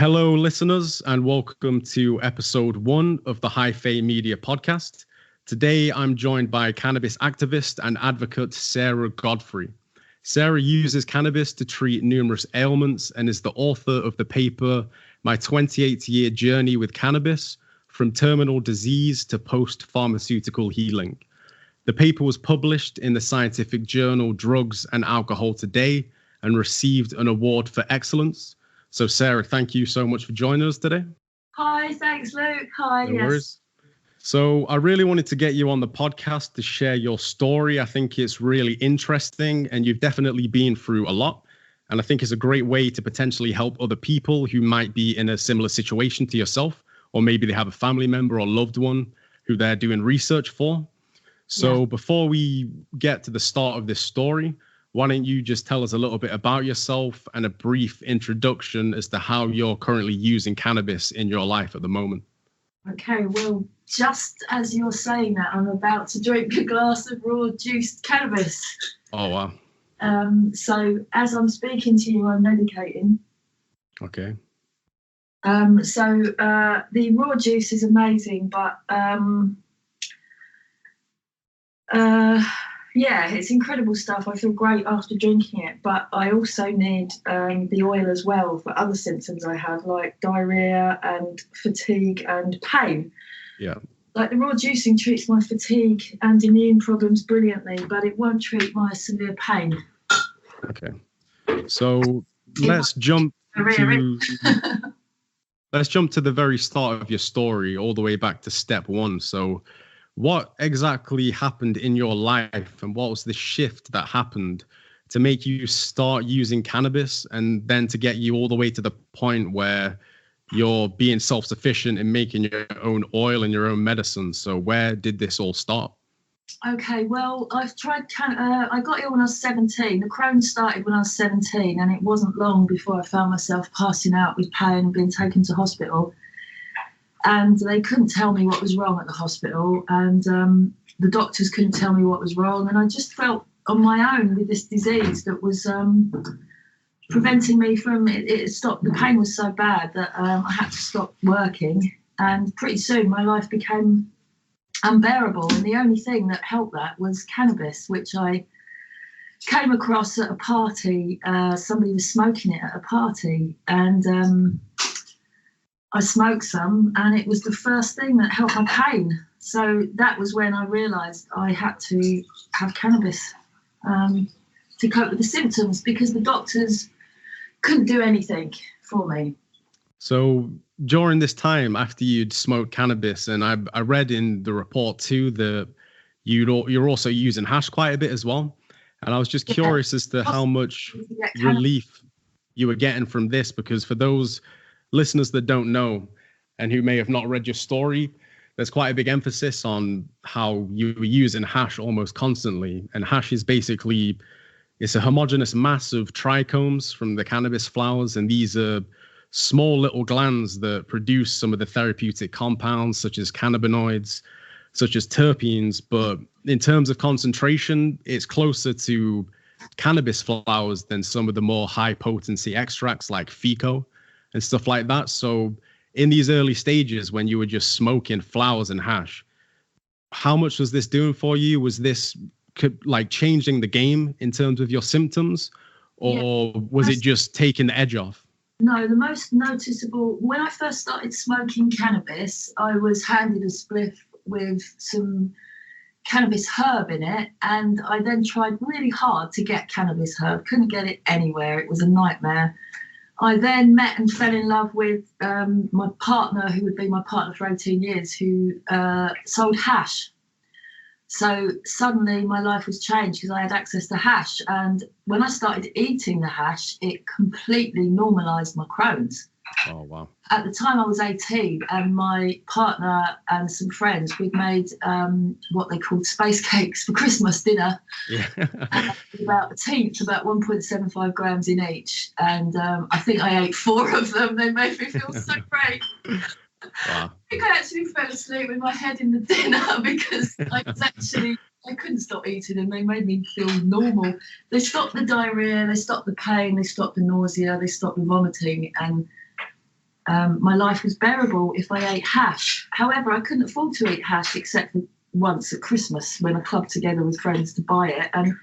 Hello, listeners, and welcome to episode 1 of the Hyphae Media podcast. Today, I'm joined by cannabis activist and advocate Sarah Godfrey. Sarah uses cannabis to treat numerous ailments and is the author of the paper, My 28-Year Journey with Cannabis, From Terminal Disease to Post-Pharmaceutical Healing. The paper was published in the scientific journal Drugs and Alcohol Today and received an award for excellence. So, Sarah, thank you so much for joining us today. Hi, thanks, Luke. Hi, No yes. worries. So I really wanted to get you on the podcast to share your story. I think it's really interesting, and you've definitely been through a lot. And I think it's a great way to potentially help other people who might be in a similar situation to yourself, or maybe they have a family member or loved one who they're doing research for. So Before we get to the start of this story, why don't you just tell us a little bit about yourself and a brief introduction as to how you're currently using cannabis in your life at the moment? Okay, well, just as you're saying that, I'm about to drink a glass of raw juiced cannabis. Oh, wow. So as I'm speaking to you, I'm medicating. Okay. The raw juice is amazing, but it's incredible stuff. I feel great after drinking it, but I also need the oil as well for other symptoms I have, like diarrhea and fatigue and pain. Yeah. Like the raw juicing treats my fatigue and immune problems brilliantly, but it won't treat my severe pain. Okay. So let's jump to the very start of your story, all the way back to step 1. So what exactly happened in your life, and what was the shift that happened to make you start using cannabis, and then to get you all the way to the point where you're being self-sufficient in making your own oil and your own medicine? So where did this all start? Okay, well, I've tried. I got ill when I was 17. The Crohn started when I was 17, and it wasn't long before I found myself passing out with pain and being taken to hospital. And they couldn't tell me what was wrong at the hospital, and the doctors couldn't tell me what was wrong. And I just felt on my own with this disease that was preventing me from it. Stopped. The pain was so bad that I had to stop working, and pretty soon my life became unbearable. And the only thing that helped that was cannabis, which I came across at a party. Somebody was smoking it at a party, and I smoked some, and it was the first thing that helped my pain. So that was when I realised I had to have cannabis to cope with the symptoms, because the doctors couldn't do anything for me. So during this time after you'd smoked cannabis, and I read in the report too that you're also using hash quite a bit as well. And I was just curious as to how much relief you were getting from this, because for those listeners that don't know and who may have not read your story, there's quite a big emphasis on how you were using hash almost constantly. And hash is basically, it's a homogeneous mass of trichomes from the cannabis flowers, and these are small little glands that produce some of the therapeutic compounds, such as cannabinoids, such as terpenes. But in terms of concentration, it's closer to cannabis flowers than some of the more high potency extracts like FICO and stuff like that. So in these early stages, when you were just smoking flowers and hash, how much was this doing for you? Was this like changing the game in terms of your symptoms, or was it just taking the edge off? No, the most noticeable, when I first started smoking cannabis, I was handed a spliff with some cannabis herb in it, and I then tried really hard to get cannabis herb. Couldn't get it anywhere. It was a nightmare. I then met and fell in love with my partner, who would be my partner for 18 years, who sold hash. So suddenly my life was changed because I had access to hash. And when I started eating the hash, it completely normalised my Crohn's. Oh, wow. At the time I was 18, and my partner and some friends, we'd made what they called space cakes for Christmas dinner. Yeah. About a tenth, about 1.75 grams in each. And I think I ate 4 of them. They made me feel so great. Wow. I think I actually fell asleep with my head in the dinner because I couldn't stop eating them. They made me feel normal. They stopped the diarrhea, they stopped the pain, they stopped the nausea, they stopped the vomiting. And my life was bearable if I ate hash. However, I couldn't afford to eat hash except for once at Christmas when I clubbed together with friends to buy it. And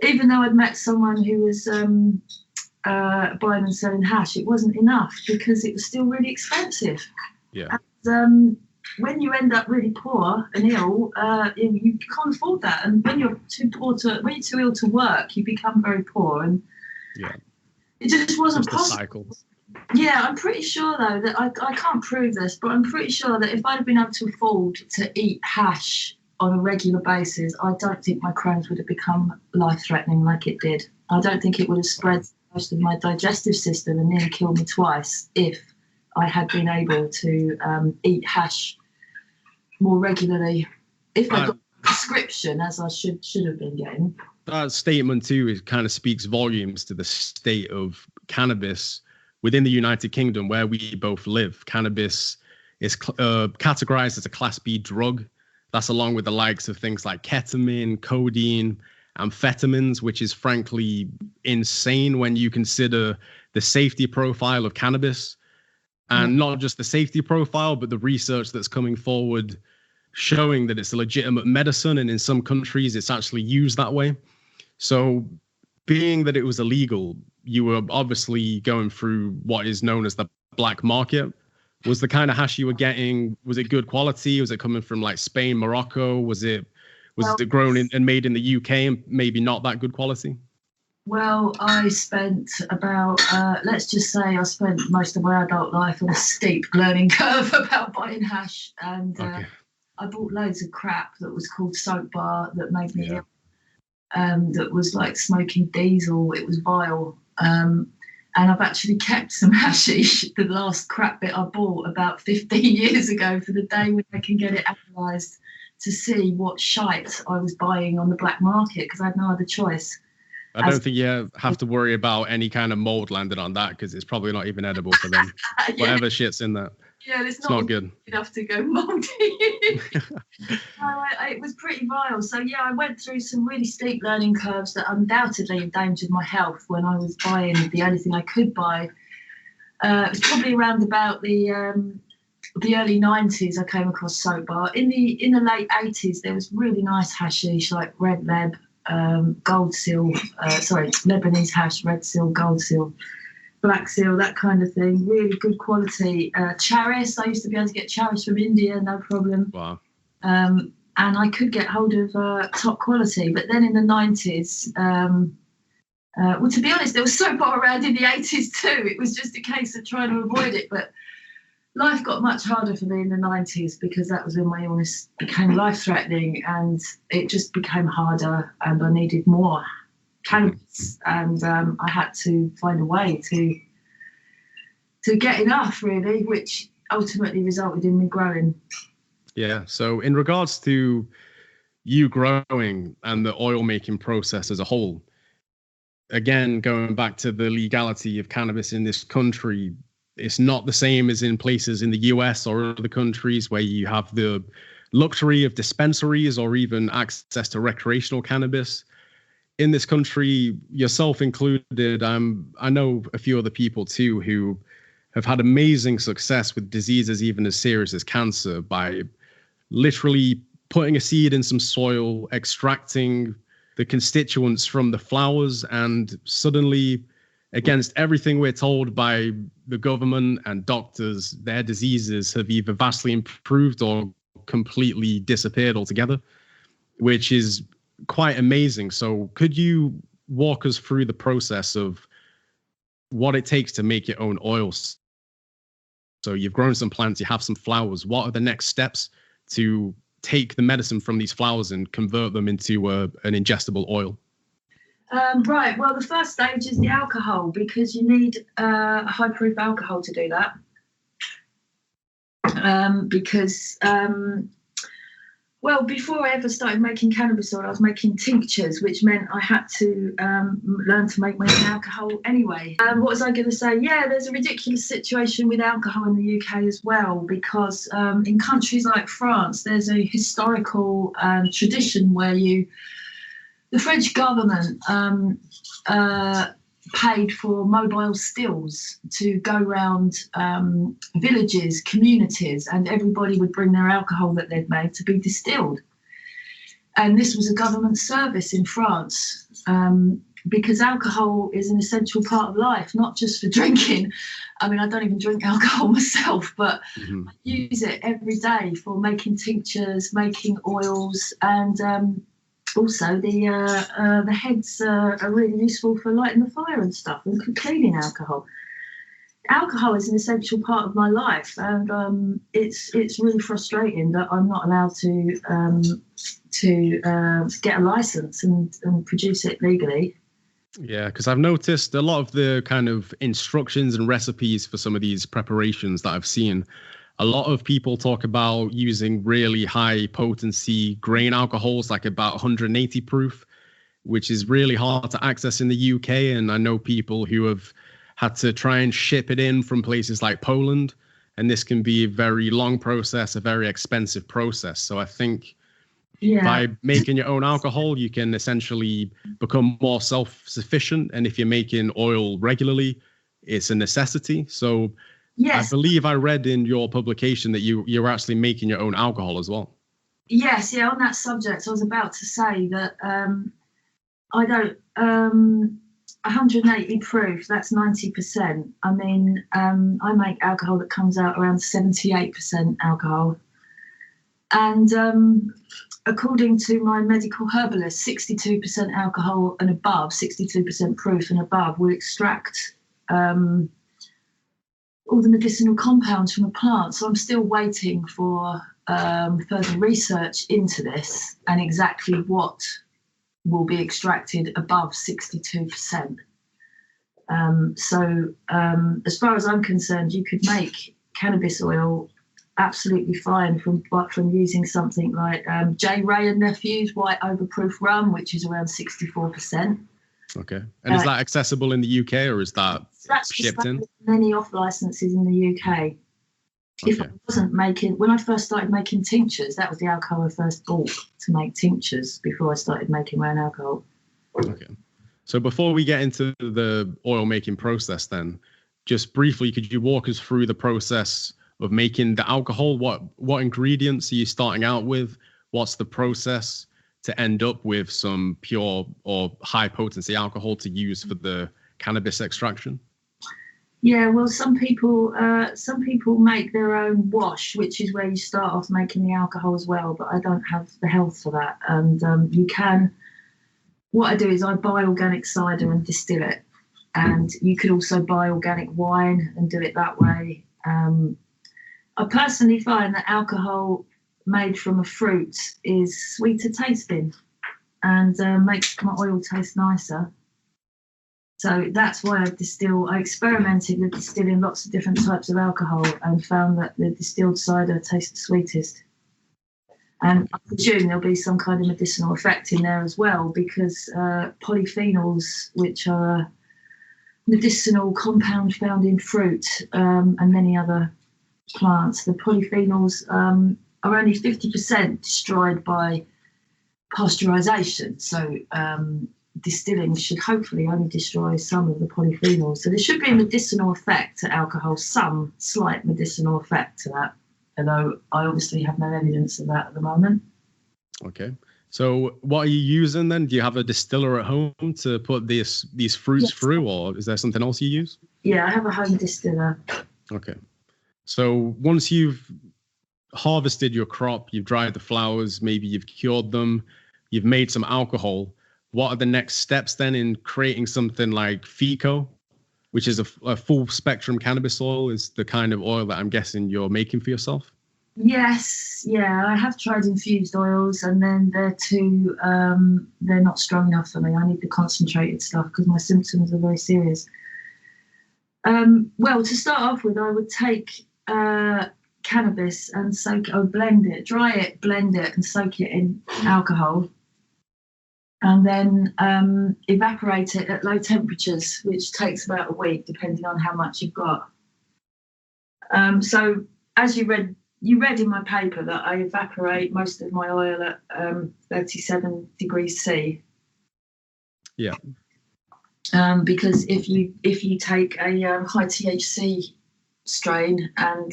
even though I'd met someone who was buying and selling hash, it wasn't enough because it was still really expensive. Yeah. And when you end up really poor and ill, you can't afford that. And when you're too ill to work, you become very poor. And yeah, it just wasn't just possible. cycle. Yeah, I'm pretty sure though that I can't prove this, but I'm pretty sure that if I'd have been able to afford to eat hash on a regular basis, I don't think my Crohn's would have become life-threatening like it did. I don't think it would have spread most of my digestive system and nearly killed me twice if I had been able to eat hash more regularly. If I got a prescription, as I should have been getting. That statement too, it kind of speaks volumes to the state of cannabis within the United Kingdom, where we both live. Cannabis is categorized as a Class B drug. That's along with the likes of things like ketamine, codeine, amphetamines, which is frankly insane when you consider the safety profile of cannabis. And not just the safety profile, but the research that's coming forward showing that it's a legitimate medicine. And in some countries, it's actually used that way. So being that it was illegal, you were obviously going through what is known as the black market. Was the kind of hash you were getting, was it good quality? Was it coming from like Spain, Morocco? Was it grown and made in the UK and maybe not that good quality? Well, I spent about, let's just say I spent most of my adult life on a steep learning curve about buying hash. And I bought loads of crap that was called soap bar that made me ill. That was like smoking diesel. It was vile. And I've actually kept some hashish, the last crap bit I bought about 15 years ago, for the day when I can get it analysed to see what shite I was buying on the black market, because I had no other choice. I don't think you have to worry about any kind of mold landing on that, because it's probably not even edible for them. Whatever shit's in that. Yeah, it's not good enough to go mouldy. It was pretty vile. So yeah, I went through some really steep learning curves that undoubtedly endangered my health when I was buying the only thing I could buy. It was probably around about the early 90s I came across soap bar. In the late 80s there was really nice hashish like red leb, gold seal, Lebanese hash, red seal, gold seal, black seal, that kind of thing. Really good quality. Charis, I used to be able to get charis from India, no problem. Wow. And I could get hold of top quality. But then in the 90s, well, to be honest, there was soap bar around in the 80s too. It was just a case of trying to avoid it. But life got much harder for me in the 90s because that was when my illness became life-threatening, and it just became harder, and I needed more cannabis, and I had to find a way to get enough, really, which ultimately resulted in me growing. Yeah. So in regards to you growing and the oil making process as a whole, again, going back to the legality of cannabis in this country, it's not the same as in places in the US or other countries where you have the luxury of dispensaries or even access to recreational cannabis. In this country, yourself included, I know a few other people too who have had amazing success with diseases even as serious as cancer by literally putting a seed in some soil, extracting the constituents from the flowers, and suddenly, against everything we're told by the government and doctors, their diseases have either vastly improved or completely disappeared altogether, which is quite amazing. So could you walk us through the process of what it takes to make your own oils? So you've grown some plants, you have some flowers. What are the next steps to take the medicine from these flowers and convert them into an ingestible oil? Right. Well, the first stage is the alcohol, because you need high-proof alcohol to do that. Well, before I ever started making cannabis oil, I was making tinctures, which meant I had to learn to make my own alcohol anyway. What was I going to say? Yeah, there's a ridiculous situation with alcohol in the UK as well, because in countries like France, there's a historical tradition where the French government paid for mobile stills to go around villages, communities, and everybody would bring their alcohol that they'd made to be distilled. And this was a government service in France, because alcohol is an essential part of life, not just for drinking. I mean, I don't even drink alcohol myself, but I use it every day for making tinctures, making oils, and also the heads are really useful for lighting the fire and stuff, and for cleaning alcohol. Alcohol is an essential part of my life, and it's really frustrating that I'm not allowed to get a license and produce it legally. Yeah, because I've noticed a lot of the kind of instructions and recipes for some of these preparations that I've seen. A lot of people talk about using really high potency grain alcohols, like about 180 proof, which is really hard to access in the UK. And I know people who have had to try and ship it in from places like Poland. And this can be a very long process, a very expensive process. So I think by making your own alcohol, you can essentially become more self-sufficient. And if you're making oil regularly, it's a necessity. So yes. I believe I read in your publication that you're actually making your own alcohol as well. Yes, yeah, on that subject, I was about to say that I don't, 180 proof, that's 90%. I mean, I make alcohol that comes out around 78% alcohol. And according to my medical herbalist, 62% alcohol and above, 62% proof and above will extract all the medicinal compounds from a plant. So I'm still waiting for further research into this and exactly what will be extracted above 62%. So as far as I'm concerned, you could make cannabis oil absolutely fine from using something like J. Ray and Nephews White Overproof Rum, which is around 64%. Okay. And is that accessible in the UK, or is that shipped in? Many off licenses in the UK. If I wasn't making, when I first started making tinctures, that was the alcohol I first bought to make tinctures before I started making my own alcohol. Okay. So before we get into the oil making process, then just briefly, could you walk us through the process of making the alcohol? What ingredients are you starting out with? What's the process to end up with some pure or high potency alcohol to use for the cannabis extraction? Yeah, well, some people make their own wash, which is where you start off making the alcohol as well. But I don't have the health for that, and you can. What I do is I buy organic cider and distill it, and you could also buy organic wine and do it that way. I personally find that alcohol made from a fruit is sweeter tasting and makes my oil taste nicer. So that's why I experimented with distilling lots of different types of alcohol and found that the distilled cider tastes the sweetest. And I presume there'll be some kind of medicinal effect in there as well, because polyphenols, which are a medicinal compound found in fruit and many other plants, the polyphenols are only 50% destroyed by pasteurization. So distilling should hopefully only destroy some of the polyphenols. So there should be a medicinal effect to alcohol, some slight medicinal effect to that, although I obviously have no evidence of that at the moment. Okay. So what are you using then? Do you have a distiller at home to put these fruits through, or is there something else you use? Yeah, I have a home distiller. Okay. So once you've harvested your crop, you've dried the flowers, maybe you've cured them, you've made some alcohol, what are the next steps then in creating something like FICO, which is a full spectrum cannabis oil, is the kind of oil that I'm guessing you're making for yourself? Yes, yeah, I have tried infused oils, and then they're not strong enough for me. I need the concentrated stuff because my symptoms are very serious. Well, to start off with, I would take cannabis and blend it, dry it, blend it, and soak it in alcohol, and then evaporate it at low temperatures, which takes about a week, depending on how much you've got. So, as you read in my paper that I evaporate most of my oil at 37 degrees C. Yeah. because if you take a high THC strain and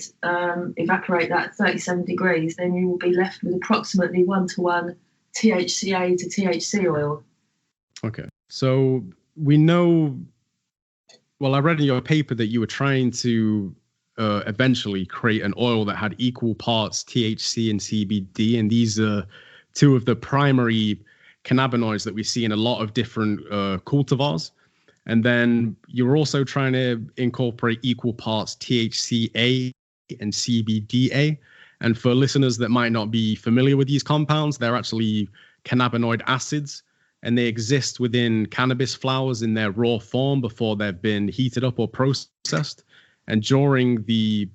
evaporate that at 37 degrees, then you will be left with approximately 1-to-1 THCA to THC oil. Okay, so we know. Well, I read in your paper that you were trying to eventually create an oil that had equal parts THC and CBD, and these are two of the primary cannabinoids that we see in a lot of different cultivars. And then you're also trying to incorporate equal parts THCA and CBDA. And for listeners that might not be familiar with these compounds, they're actually cannabinoid acids, and they exist within cannabis flowers in their raw form before they've been heated up or processed. And during the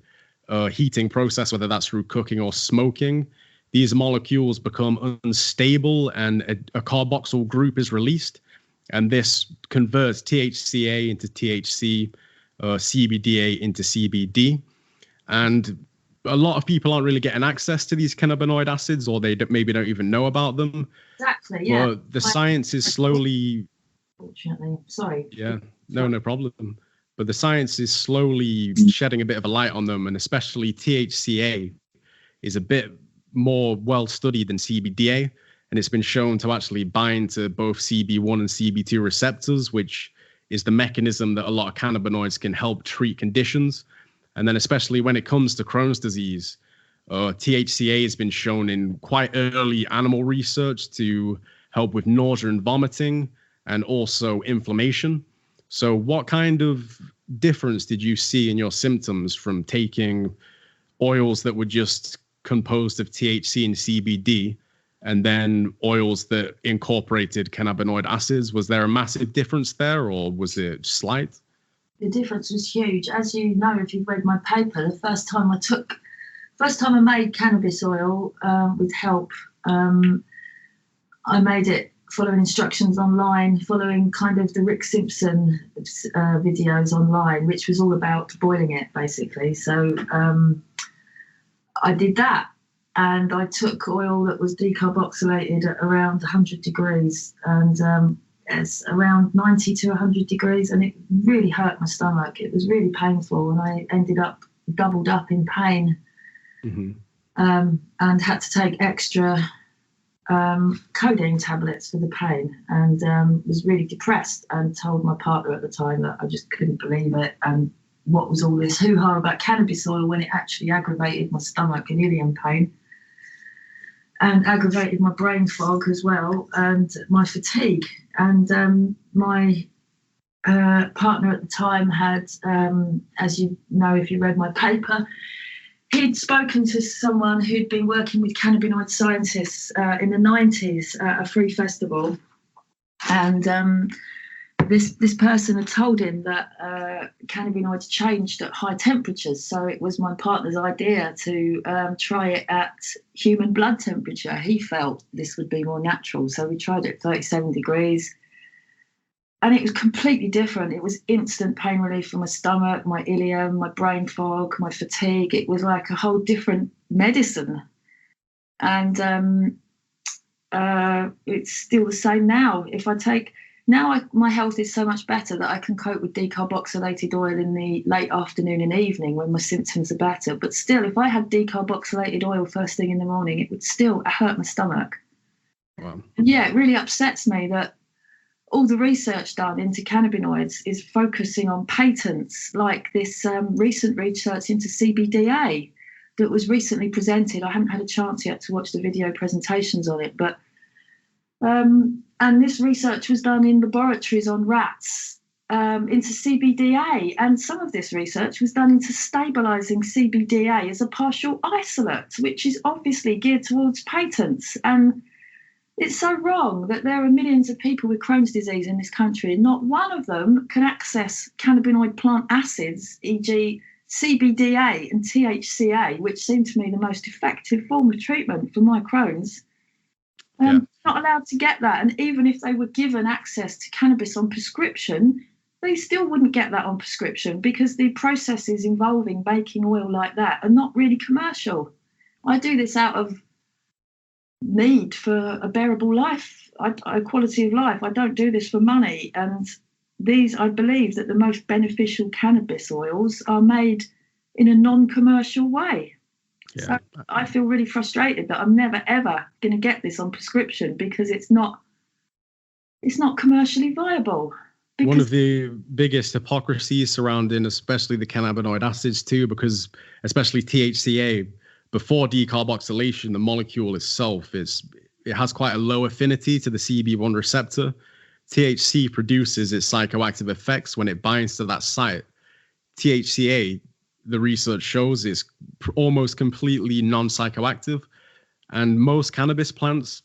heating process, whether that's through cooking or smoking, these molecules become unstable and a carboxyl group is released. And this converts THCA into THC, CBDA into CBD. And a lot of people aren't really getting access to these cannabinoid acids, or they maybe don't even know about them. Exactly, yeah. But the science is slowly... Fortunately, sorry. Yeah, no problem. But the science is slowly shedding a bit of a light on them, and especially THCA is a bit more well-studied than CBDA, and it's been shown to actually bind to both CB1 and CB2 receptors, which is the mechanism that a lot of cannabinoids can help treat conditions. And then especially when it comes to Crohn's disease, THCA has been shown in quite early animal research to help with nausea and vomiting and also inflammation. So what kind of difference did you see in your symptoms from taking oils that were just composed of THC and CBD and then oils that incorporated cannabinoid acids? Was there a massive difference there, or was it slight? The difference was huge. As you know, if you've read my paper, the first time I made cannabis oil with help, I made it following instructions online, following kind of the Rick Simpson videos online, which was all about boiling it basically. So I did that, and I took oil that was decarboxylated at around 100 degrees, and it's around 90 to 100 degrees, and it really hurt my stomach. It was really painful, and I ended up doubled up in pain, and had to take extra codeine tablets for the pain, and was really depressed, and told my partner at the time that I just couldn't believe it, and what was all this hoo-ha about cannabis oil when it actually aggravated my stomach and ileum pain, and aggravated my brain fog as well, and my fatigue. And my partner at the time had, as you know if you read my paper, he'd spoken to someone who'd been working with cannabinoid scientists in the 90s at a free festival. And this person had told him that cannabinoids changed at high temperatures. So it was my partner's idea to try it at human blood temperature. He felt this would be more natural. So we tried it at 37 degrees. And it was completely different. It was instant pain relief for my stomach, my ileum, my brain fog, my fatigue. It was like a whole different medicine. And it's still the same now. If I take... my health is so much better that I can cope with decarboxylated oil in the late afternoon and evening when my symptoms are better. But still, if I had decarboxylated oil first thing in the morning, it would still hurt my stomach. Wow. And yeah, it really upsets me that all the research done into cannabinoids is focusing on patents, like this recent research into CBDA that was recently presented. I haven't had a chance yet to watch the video presentations on it, but and this research was done in laboratories on rats into CBDA, and some of this research was done into stabilising CBDA as a partial isolate, which is obviously geared towards patents. And it's so wrong that there are millions of people with Crohn's disease in this country, and not one of them can access cannabinoid plant acids, e.g. CBDA and THCA, which seem to me the most effective form of treatment for my Crohn's. Not allowed to get that. And even if they were given access to cannabis on prescription, they still wouldn't get that on prescription because the processes involving making oil like that are not really commercial. I do this out of need for a bearable life, a quality of life. I don't do this for money. And I believe that the most beneficial cannabis oils are made in a non-commercial way. Yeah. So I feel really frustrated that I'm never ever going to get this on prescription because it's not commercially viable. One of the biggest hypocrisies surrounding especially the cannabinoid acids too, because especially THCA, before decarboxylation, the molecule itself it has quite a low affinity to the CB1 receptor. THC produces its psychoactive effects when it binds to that site. THCA, the research shows, is almost completely non-psychoactive, and most cannabis plants,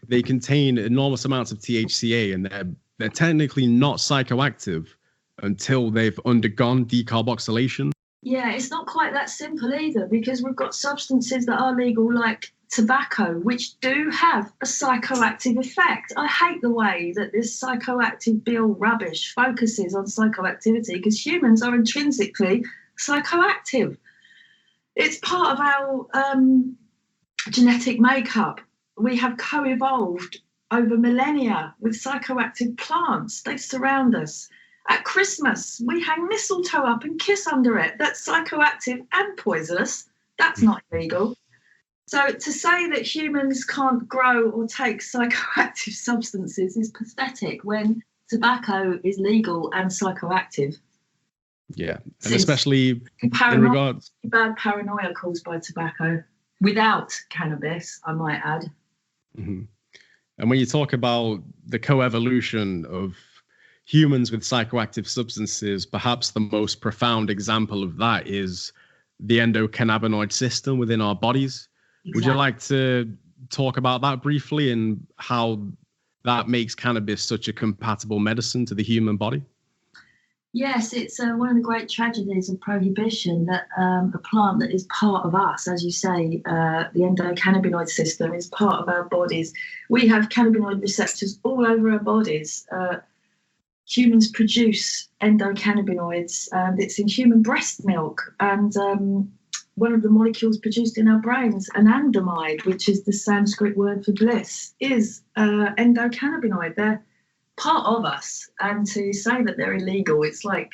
they contain enormous amounts of THCA, and they're technically not psychoactive until they've undergone decarboxylation. Yeah, it's not quite that simple either, because we've got substances that are legal, like tobacco, which do have a psychoactive effect. I hate the way that this psychoactive bill rubbish focuses on psychoactivity, because humans are intrinsically psychoactive. It's part of our genetic makeup. We have co-evolved over millennia with psychoactive plants. They surround us. At Christmas, we hang mistletoe up and kiss under it. That's psychoactive and poisonous. That's not illegal. So to say that humans can't grow or take psychoactive substances is pathetic when tobacco is legal and psychoactive. Yeah, and especially in regards bad paranoia caused by tobacco without cannabis, I might add. Mm-hmm. And when you talk about the co-evolution of humans with psychoactive substances, perhaps the most profound example of that is the endocannabinoid system within our bodies. Exactly. Would you like to talk about that briefly and how that makes cannabis such a compatible medicine to the human body? Yes, it's one of the great tragedies of prohibition that a plant that is part of us, as you say, the endocannabinoid system is part of our bodies. We have cannabinoid receptors all over our bodies. Humans produce endocannabinoids, and it's in human breast milk. And one of the molecules produced in our brains, anandamide, which is the Sanskrit word for bliss, is endocannabinoid. They're part of us, and to say that they're illegal, it's a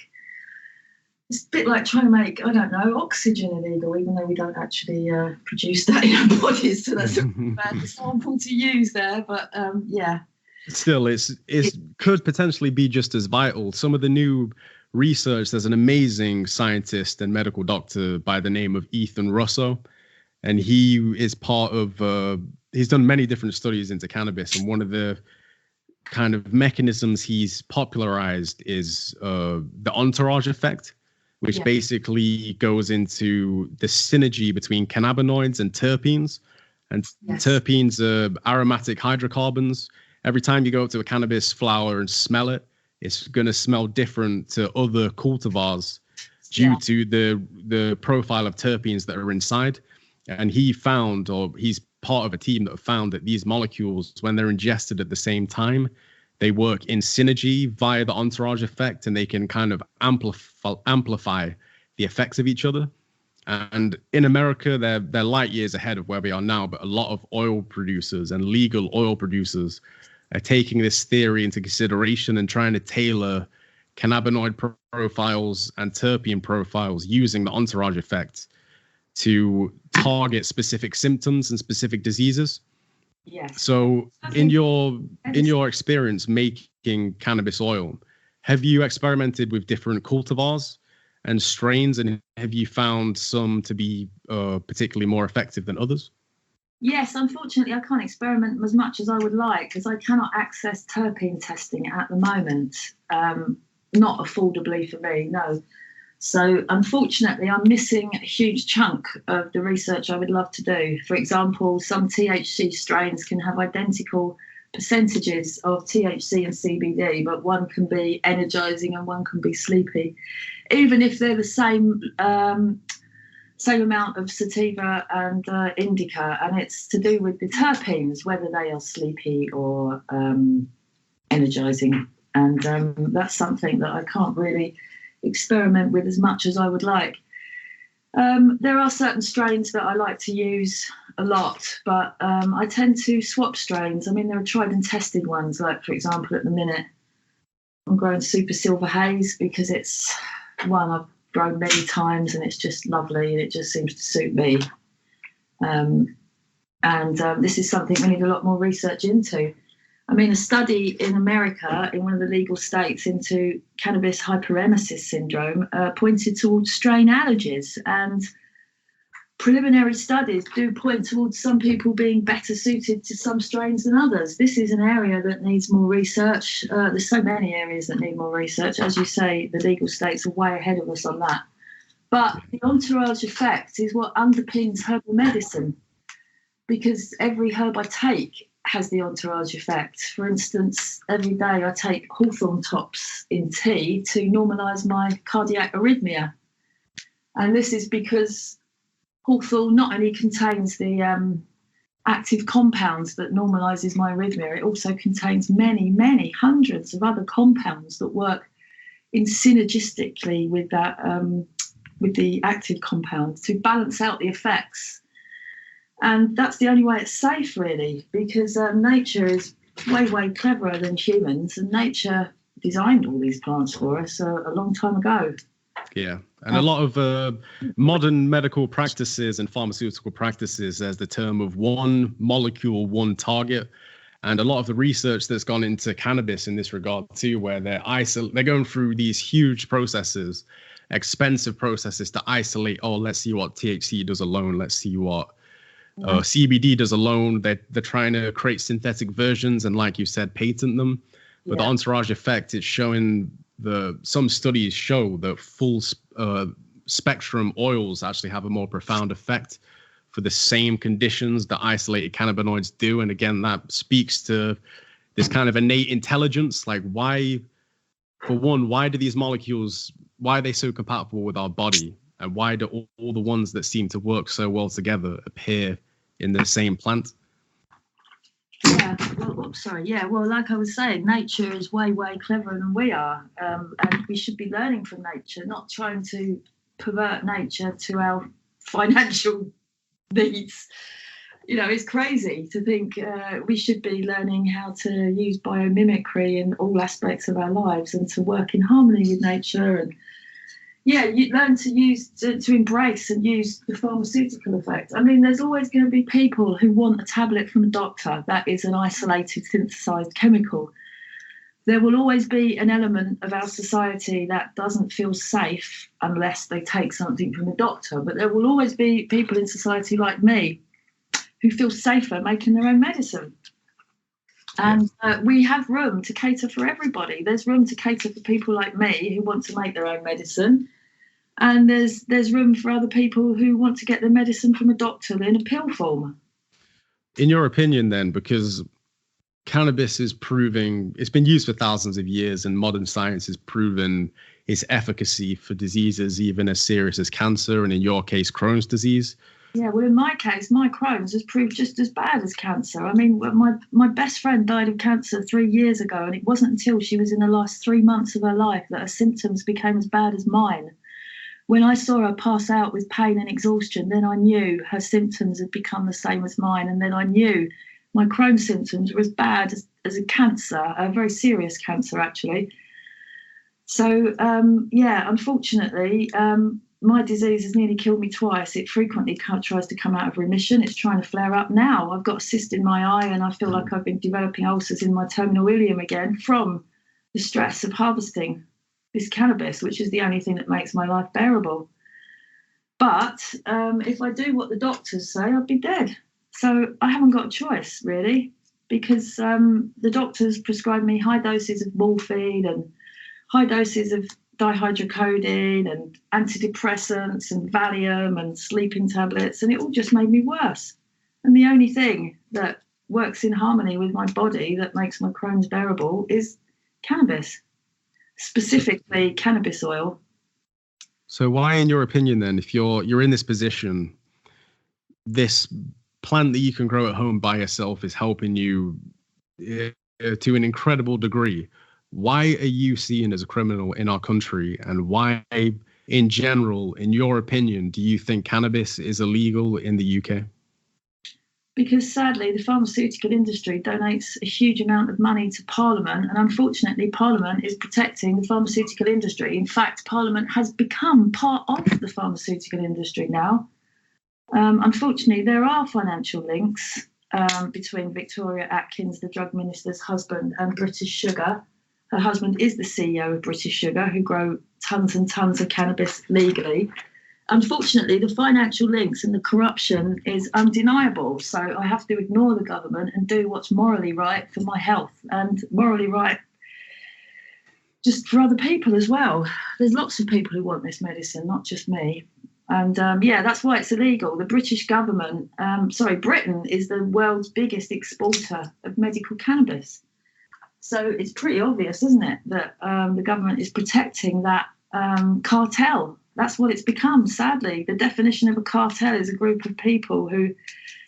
bit like trying to make, I don't know, oxygen illegal, even though we don't actually produce that in our bodies. So that's a bad example to use there, but yeah. Still, it could potentially be just as vital. Some of the new research, there's an amazing scientist and medical doctor by the name of Ethan Russo, and he is part of, he's done many different studies into cannabis, and one of the kind of mechanisms he's popularized is the entourage effect, which basically goes into the synergy between cannabinoids and terpenes. And terpenes are aromatic hydrocarbons. Every time you go up to a cannabis flower and smell it, it's going to smell different to other cultivars due to the profile of terpenes that are inside. And he found, or he's part of a team that have found, that these molecules, when they're ingested at the same time, they work in synergy via the entourage effect, and they can kind of amplify the effects of each other. And in America, they're light years ahead of where we are now, but a lot of oil producers and legal oil producers are taking this theory into consideration and trying to tailor cannabinoid profiles and terpene profiles using the entourage effect to target specific symptoms and specific diseases. Yes. So in your experience making cannabis oil, have you experimented with different cultivars and strains, and have you found some to be particularly more effective than others? Yes, unfortunately, I can't experiment as much as I would like, because I cannot access terpene testing at the moment. Not affordably for me, no. So unfortunately, I'm missing a huge chunk of the research I would love to do. For example, some THC strains can have identical percentages of THC and CBD, but one can be energizing and one can be sleepy, even if they're the same amount of sativa and indica. And it's to do with the terpenes, whether they are sleepy or energizing. And that's something that I can't really experiment with as much as I would like. There are certain strains that I like to use a lot, but I tend to swap strains. I mean, there are tried and tested ones, like, for example, at the minute, I'm growing super silver haze because it's one I've grown many times and it's just lovely and it just seems to suit me. This is something we need a lot more research into. I mean, a study in America, in one of the legal states, into cannabis hyperemesis syndrome pointed towards strain allergies, and preliminary studies do point towards some people being better suited to some strains than others. This is an area that needs more research. There's so many areas that need more research. As you say, the legal states are way ahead of us on that. But the entourage effect is what underpins herbal medicine, because every herb I take has the entourage effect. For instance, every day I take hawthorn tops in tea to normalise my cardiac arrhythmia. And this is because hawthorn not only contains the active compounds that normalises my arrhythmia, it also contains many, many hundreds of other compounds that work in synergistically with that, with the active compounds to balance out the effects. And that's the only way it's safe, really, because nature is way, way cleverer than humans, and nature designed all these plants for us a long time ago. Yeah, and a lot of modern medical practices and pharmaceutical practices, there's the term of one molecule, one target. And a lot of the research that's gone into cannabis in this regard too, where they're going through these huge processes, expensive processes to isolate, let's see what THC does alone, let's see what CBD does alone. They're trying to create synthetic versions and, like you said, patent them. But the entourage effect, it's showing some studies show that full spectrum oils actually have a more profound effect for the same conditions that isolated cannabinoids do. And again, that speaks to this kind of innate intelligence. Like, why do these molecules, why are they so compatible with our body? And why do all the ones that seem to work so well together appear in the same plant? Well, like I was saying, nature is way, way cleverer than we are. And we should be learning from nature, not trying to pervert nature to our financial needs. You know, it's crazy to think we should be learning how to use biomimicry in all aspects of our lives and to work in harmony with nature. And you learn to embrace and use the pharmaceutical effect. I mean, there's always going to be people who want a tablet from a doctor that is an isolated, synthesized chemical. There will always be an element of our society that doesn't feel safe unless they take something from a doctor. But there will always be people in society like me who feel safer making their own medicine. And we have room to cater for everybody. There's room to cater for people like me who want to make their own medicine. And there's room for other people who want to get their medicine from a doctor in a pill form. In your opinion, then, because cannabis is proving, it's been used for thousands of years, and modern science has proven its efficacy for diseases even as serious as cancer, and in your case, Crohn's disease. Yeah, well, in my case, my Crohn's has proved just as bad as cancer. I mean, my best friend died of cancer 3 years ago, and it wasn't until she was in the last 3 months of her life that her symptoms became as bad as mine. When I saw her pass out with pain and exhaustion, then I knew her symptoms had become the same as mine, and then I knew my Crohn's symptoms were as bad as a cancer, a very serious cancer, actually. So, unfortunately, my disease has nearly killed me twice. It frequently tries to come out of remission. It's trying to flare up now. I've got a cyst in my eye, and I feel like I've been developing ulcers in my terminal ileum again from the stress of harvesting this cannabis, which is the only thing that makes my life bearable. But if I do what the doctors say, I'll be dead. So I haven't got a choice, really, because the doctors prescribe me high doses of morphine and high doses of dihydrocodeine and antidepressants and Valium and sleeping tablets, and it all just made me worse. And the only thing that works in harmony with my body that makes my Crohn's bearable is cannabis, specifically cannabis oil. So why, in your opinion, then, if you're in this position, this plant that you can grow at home by yourself is helping you to an incredible degree, why are you seen as a criminal in our country? And why, in general, in your opinion, do you think cannabis is illegal in the UK? because sadly the pharmaceutical industry donates a huge amount of money to Parliament, and unfortunately Parliament is protecting the pharmaceutical industry. In fact, Parliament has become part of the pharmaceutical industry now. Unfortunately, there are financial links between Victoria Atkins, the drug minister's husband, and British Sugar. Her husband is the CEO of British Sugar, who grow tons and tons of cannabis legally. Unfortunately, the financial links and the corruption is undeniable. So I have to ignore the government and do what's morally right for my health and morally right just for other people as well. There's lots of people who want this medicine, not just me. And that's why it's illegal. The British government, Britain is the world's biggest exporter of medical cannabis. So it's pretty obvious, isn't it, that the government is protecting that cartel. That's what it's become, sadly. The definition of a cartel is a group of people who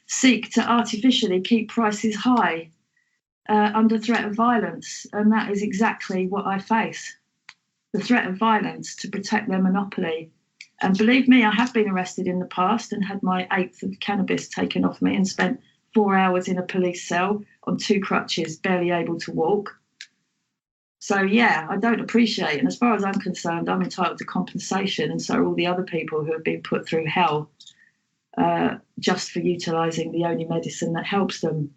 seek to artificially keep prices high under threat of violence. And that is exactly what I face, the threat of violence to protect their monopoly. And believe me, I have been arrested in the past and had my eighth of cannabis taken off me and spent 4 hours in a police cell on 2 crutches, barely able to walk. So, yeah, I don't appreciate. And as far as I'm concerned, I'm entitled to compensation. And so are all the other people who have been put through hell just for utilising the only medicine that helps them.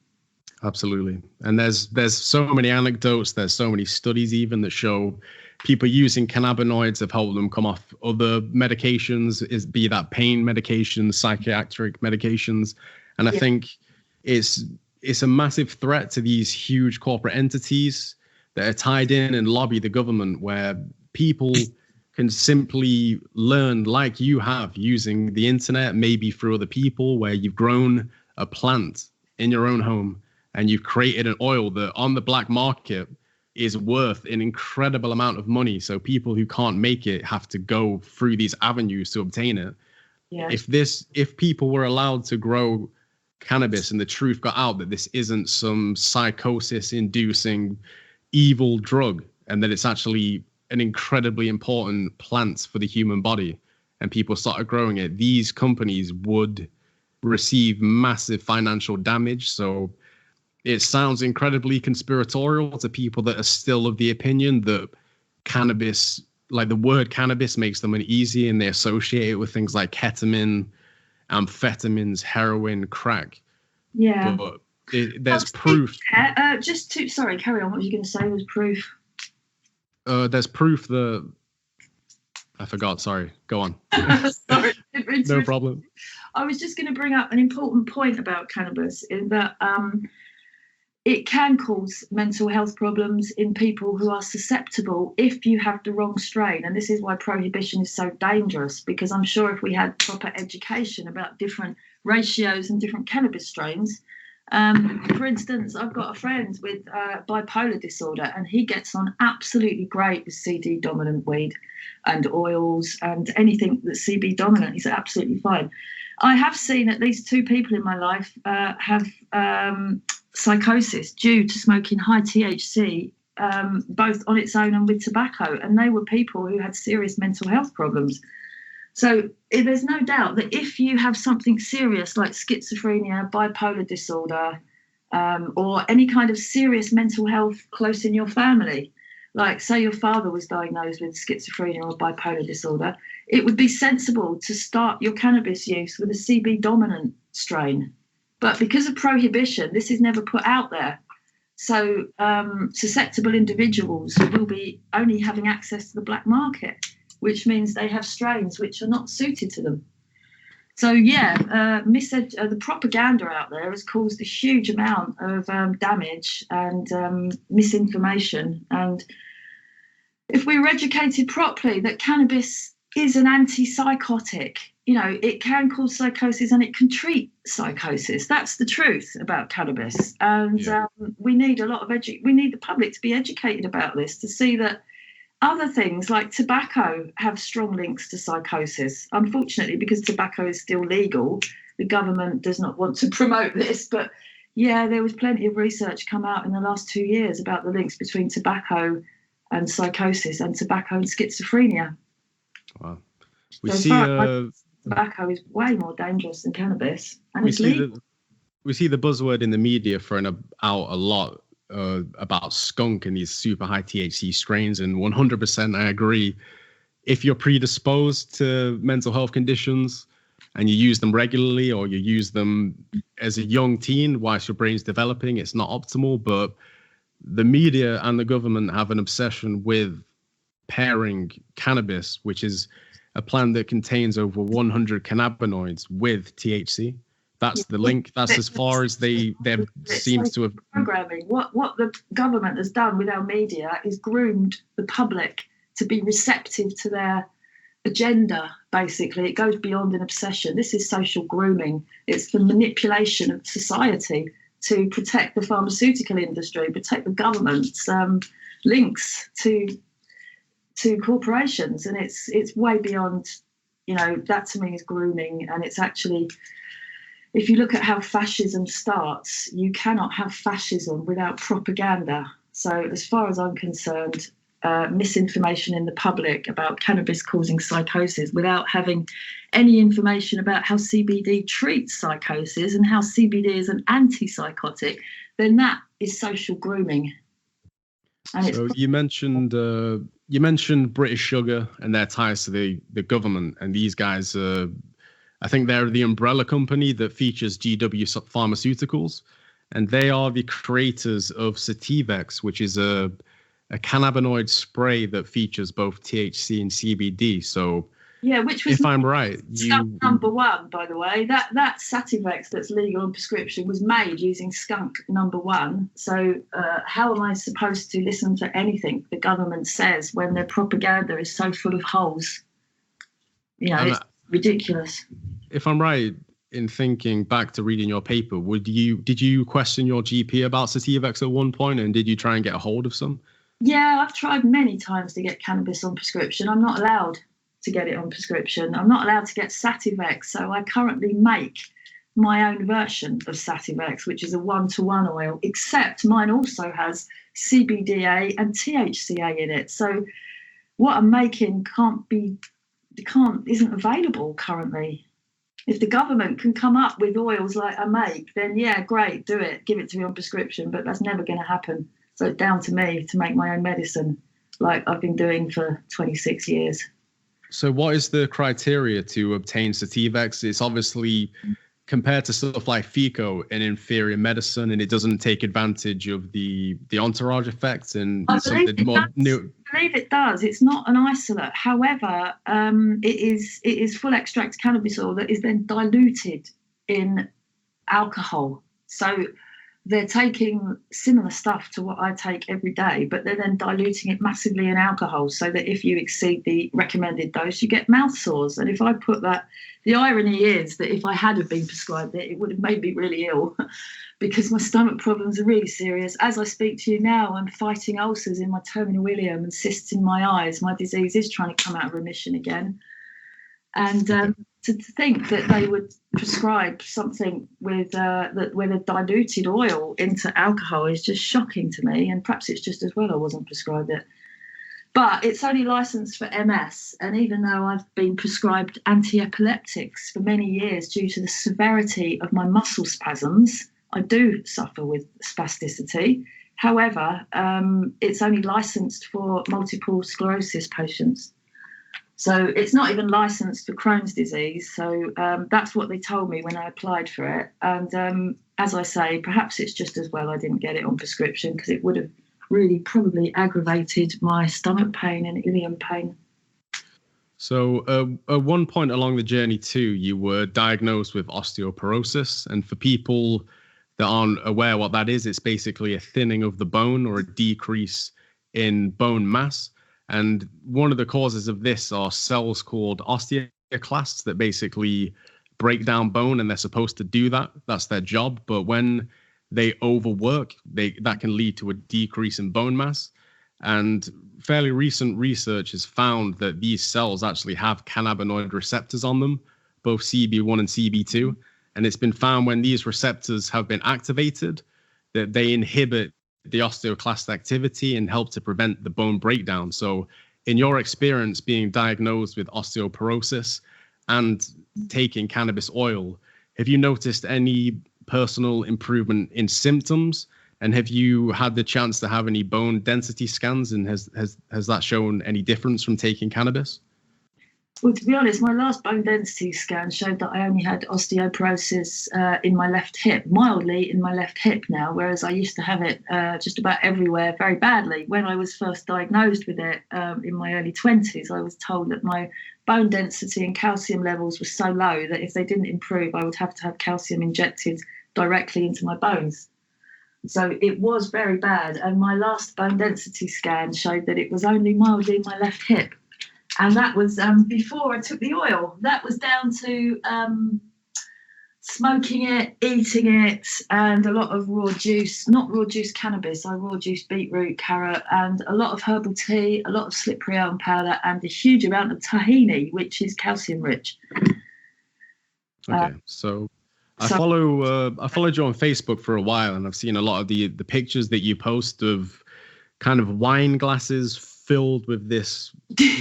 Absolutely. And there's so many anecdotes. There's so many studies even that show people using cannabinoids have helped them come off other medications, be that pain medications, psychiatric medications. And I think it's a massive threat to these huge corporate entities that are tied in and lobby the government, where people can simply learn like you have using the internet, maybe through other people, where you've grown a plant in your own home and you've created an oil that on the black market is worth an incredible amount of money. So people who can't make it have to go through these avenues to obtain it. Yeah. If people were allowed to grow cannabis and the truth got out that this isn't some psychosis inducing evil drug and that it's actually an incredibly important plant for the human body, and people started growing it, these companies would receive massive financial damage. So it sounds incredibly conspiratorial to people that are still of the opinion that cannabis, like the word cannabis, makes them uneasy, and they associate it with things like ketamine, amphetamines, heroin, crack. Yeah. But there's proof. Sorry, carry on. What were you going to say? There's proof. There's proof that I forgot. Sorry, go on. Sorry. No problem. I was just going to bring up an important point about cannabis, in that it can cause mental health problems in people who are susceptible if you have the wrong strain. And this is why prohibition is so dangerous, because I'm sure if we had proper education about different ratios and different cannabis strains. For instance, I've got a friend with bipolar disorder, and he gets on absolutely great with CD dominant weed and oils and anything that's CB dominant. He's absolutely fine. I have seen at least 2 people in my life have psychosis due to smoking high THC, both on its own and with tobacco. And they were people who had serious mental health problems. So there's no doubt that if you have something serious like schizophrenia, bipolar disorder, or any kind of serious mental health close in your family, like say your father was diagnosed with schizophrenia or bipolar disorder, it would be sensible to start your cannabis use with a CB dominant strain. But because of prohibition, this is never put out there. So susceptible individuals will be only having access to the black market, which means they have strains which are not suited to them. So, the propaganda out there has caused a huge amount of damage and misinformation. And if we were educated properly that cannabis is an antipsychotic, it can cause psychosis and it can treat psychosis. That's the truth about cannabis. And we need we need the public to be educated about this, to see that other things like tobacco have strong links to psychosis. Unfortunately, because tobacco is still legal, the government does not want to promote this. But there was plenty of research come out in the last 2 years about the links between tobacco and psychosis and tobacco and schizophrenia. Wow. Tobacco is way more dangerous than cannabis, and it's legal. we see the buzzword in the media thrown out a lot about skunk and these super high THC strains, and 100% I agree. If you're predisposed to mental health conditions and you use them regularly, or you use them as a young teen whilst your brain's developing, it's not optimal. But the media and the government have an obsession with pairing cannabis, which is a plant that contains over 100 cannabinoids, with THC. That's the link. That's as far as there seems to have. Programming. What the government has done with our media is groomed the public to be receptive to their agenda. Basically, it goes beyond an obsession. This is social grooming. It's the manipulation of society to protect the pharmaceutical industry, protect the government's links to corporations, and it's way beyond. That to me is grooming, and it's actually. If you look at how fascism starts, you cannot have fascism without propaganda. So as far as I'm concerned, misinformation in the public about cannabis causing psychosis without having any information about how CBD treats psychosis and how CBD is an antipsychotic, then that is social grooming. And so you mentioned British Sugar and their ties to the government, and these guys I think they're the umbrella company that features GW Pharmaceuticals, and they are the creators of Sativex, which is a cannabinoid spray that features both THC and CBD. So, yeah, which was, if I'm right, skunk number one, by the way. That Sativex that's legal on prescription was made using skunk number one. So, how am I supposed to listen to anything the government says when their propaganda is so full of holes? It's ridiculous. If I'm right in thinking back to reading your paper, did you question your GP about Sativex at one point, and did you try and get a hold of some? Yeah, I've tried many times to get cannabis on prescription. I'm not allowed to get it on prescription. I'm not allowed to get Sativex, so I currently make my own version of Sativex, which is a 1-to-1 oil, except mine also has CBDA and THCA in it. So what I'm making isn't available currently. If the government can come up with oils like I make, then yeah, great, do it. Give it to me on prescription, but that's never going to happen. So it's down to me to make my own medicine, like I've been doing for 26 years. So what is the criteria to obtain Sativex? It's obviously, compared to stuff like FICO, an inferior medicine, and it doesn't take advantage of the entourage effects and something more new. I believe it does. It's not an isolate. However, it is full extract cannabis oil that is then diluted in alcohol. So they're taking similar stuff to what I take every day, but they're then diluting it massively in alcohol so that if you exceed the recommended dose, you get mouth sores. And if I put that, the irony is that if I had been prescribed it, it would have made me really ill because my stomach problems are really serious. As I speak to you now, I'm fighting ulcers in my terminal ileum and cysts in my eyes. My disease is trying to come out of remission again. And to think that they would prescribe something with a diluted oil into alcohol is just shocking to me. And perhaps it's just as well I wasn't prescribed it. But it's only licensed for MS. And even though I've been prescribed anti-epileptics for many years due to the severity of my muscle spasms, I do suffer with spasticity. However, it's only licensed for multiple sclerosis patients. So it's not even licensed for Crohn's disease. So that's what they told me when I applied for it. And as I say, perhaps it's just as well I didn't get it on prescription because it would have really probably aggravated my stomach pain and ileum pain. So at one point along the journey too, you were diagnosed with osteoporosis. And for people that aren't aware what that is, it's basically a thinning of the bone or a decrease in bone mass. And one of the causes of this are cells called osteoclasts that basically break down bone, and they're supposed to do that. That's their job. But when they overwork, that can lead to a decrease in bone mass. And fairly recent research has found that these cells actually have cannabinoid receptors on them, both CB1 and CB2. And it's been found when these receptors have been activated that they inhibit the osteoclast activity and help to prevent the bone breakdown. So in your experience being diagnosed with osteoporosis and taking cannabis oil, have you noticed any personal improvement in symptoms? And have you had the chance to have any bone density scans? And has that shown any difference from taking cannabis? Well, to be honest, my last bone density scan showed that I only had osteoporosis in my left hip, mildly in my left hip now, whereas I used to have it just about everywhere very badly. When I was first diagnosed with it in my early 20s, I was told that my bone density and calcium levels were so low that if they didn't improve, I would have to have calcium injected directly into my bones. So it was very bad. And my last bone density scan showed that it was only mildly in my left hip. And that was before I took the oil. That was down to smoking it, eating it, and a lot of raw juice, not raw juice cannabis, I raw juice beetroot, carrot, and a lot of herbal tea, a lot of slippery elm powder, and a huge amount of tahini, which is calcium rich. Okay, so I followed you on Facebook for a while, and I've seen a lot of the pictures that you post of kind of wine glasses filled with this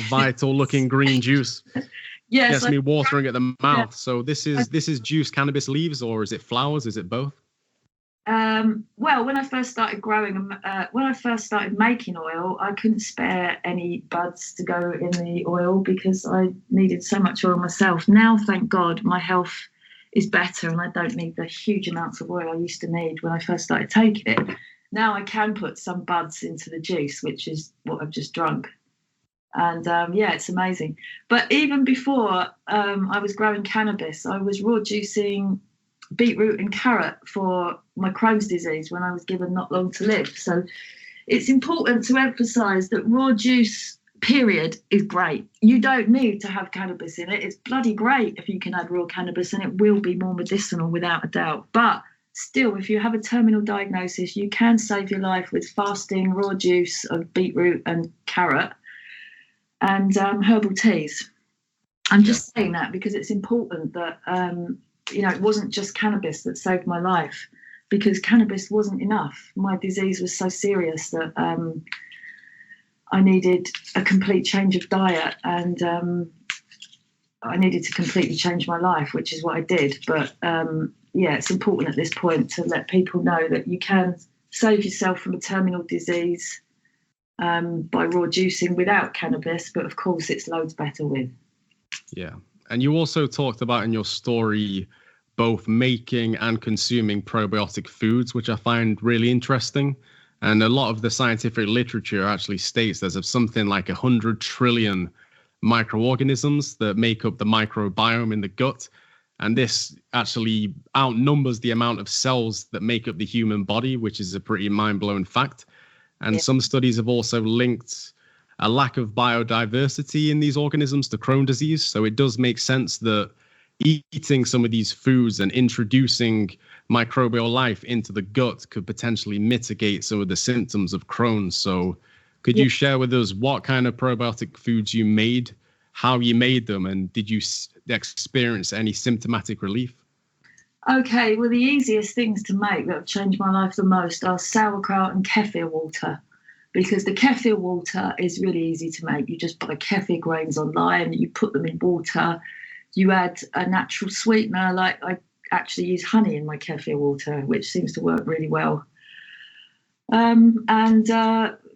vital looking green juice. Yes, gets me watering at the mouth. Yeah. So this is juice cannabis leaves, or is it flowers? Is it both? Well, when I first started growing, when I first started making oil, I couldn't spare any buds to go in the oil because I needed so much oil myself. Now, thank God, my health is better and I don't need the huge amounts of oil I used to need when I first started taking it. Now I can put some buds into the juice, which is what I've just drunk. And yeah, it's amazing. But even before I was growing cannabis, I was raw juicing beetroot and carrot for my Crohn's disease when I was given not long to live. So it's important to emphasize that raw juice, period, is great. You don't need to have cannabis in it. It's bloody great if you can add raw cannabis, and it will be more medicinal without a doubt. But still, if you have a terminal diagnosis, you can save your life with fasting raw juice of beetroot and carrot and herbal teas. I'm just saying that because it's important that, it wasn't just cannabis that saved my life, because cannabis wasn't enough. My disease was so serious that I needed a complete change of diet, and I needed to completely change my life, which is what I did. But it's important at this point to let people know that you can save yourself from a terminal disease by raw juicing without cannabis, but of course it's loads better with. Yeah. And you also talked about in your story both making and consuming probiotic foods, which I find really interesting. And a lot of the scientific literature actually states there's something like 100 trillion microorganisms that make up the microbiome in the gut. And this actually outnumbers the amount of cells that make up the human body, which is a pretty mind-blowing fact. And some studies have also linked a lack of biodiversity in these organisms to Crohn disease. So it does make sense that eating some of these foods and introducing microbial life into the gut could potentially mitigate some of the symptoms of Crohn's. So could you share with us what kind of probiotic foods you made, how you made them, and did you experience any symptomatic relief? Okay, well, the easiest things to make that have changed my life the most are sauerkraut and kefir water, because the kefir water is really easy to make. You just buy kefir grains online, you put them in water, you add a natural sweetener, like I actually use honey in my kefir water, which seems to work really well. And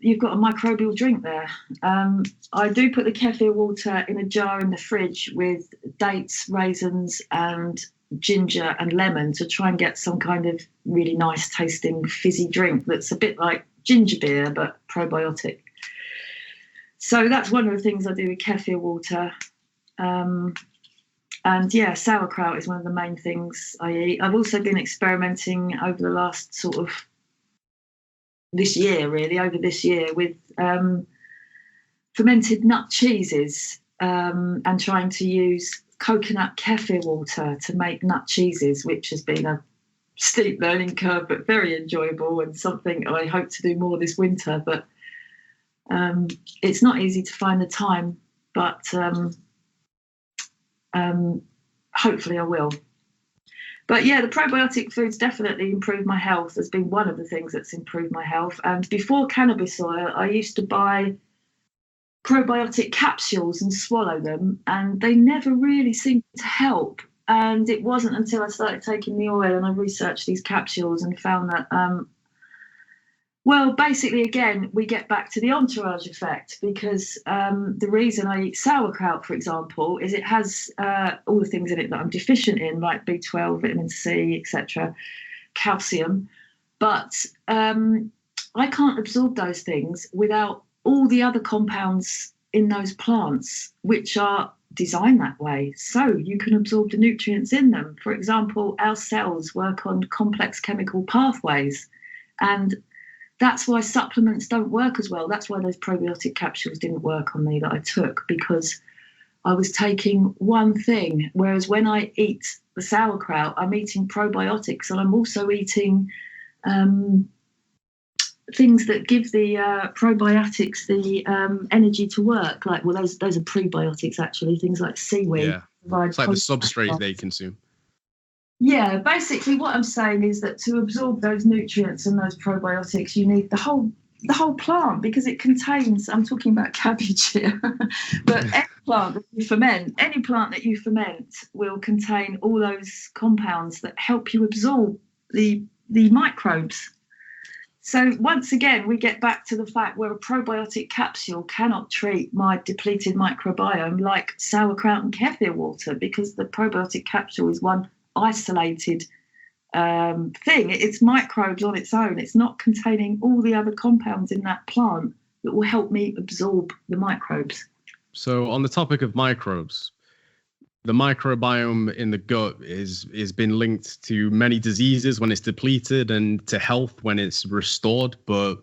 you've got a microbial drink there. I do put the kefir water in a jar in the fridge with dates, raisins, and ginger and lemon to try and get some kind of really nice tasting fizzy drink that's a bit like ginger beer but probiotic. So that's one of the things I do with kefir water. And sauerkraut is one of the main things I eat. I've also been experimenting over the last sort of this year with fermented nut cheeses and trying to use coconut kefir water to make nut cheeses, which has been a steep learning curve, but very enjoyable and something I hope to do more this winter. But it's not easy to find the time, but hopefully I will. But yeah, the probiotic foods definitely improved my health. Has been one of the things that's improved my health. And before cannabis oil, I used to buy probiotic capsules and swallow them, and they never really seemed to help. And it wasn't until I started taking the oil and I researched these capsules and found that, well, basically, again, we get back to the entourage effect, because the reason I eat sauerkraut, for example, is it has all the things in it that I'm deficient in, like B12, vitamin C, etc., calcium. But I can't absorb those things without all the other compounds in those plants, which are designed that way, so you can absorb the nutrients in them. For example, our cells work on complex chemical pathways, and that's why supplements don't work as well. That's why those probiotic capsules didn't work on me that I took, because I was taking one thing, whereas when I eat the sauerkraut, I'm eating probiotics, and I'm also eating things that give the probiotics the energy to work. Like, well, those are prebiotics, actually, things like seaweed. Yeah, it's like the substrate they consume. Yeah, basically what I'm saying is that to absorb those nutrients and those probiotics, you need the whole plant, because it contains, I'm talking about cabbage here, but any plant that you ferment will contain all those compounds that help you absorb the microbes. So once again, we get back to the fact where a probiotic capsule cannot treat my depleted microbiome like sauerkraut and kefir water, because the probiotic capsule is one isolated thing. It's microbes on its own. It's not containing all the other compounds in that plant that will help me absorb the microbes. So on the topic of microbes, the microbiome in the gut is been linked to many diseases when it's depleted and to health when it's restored. But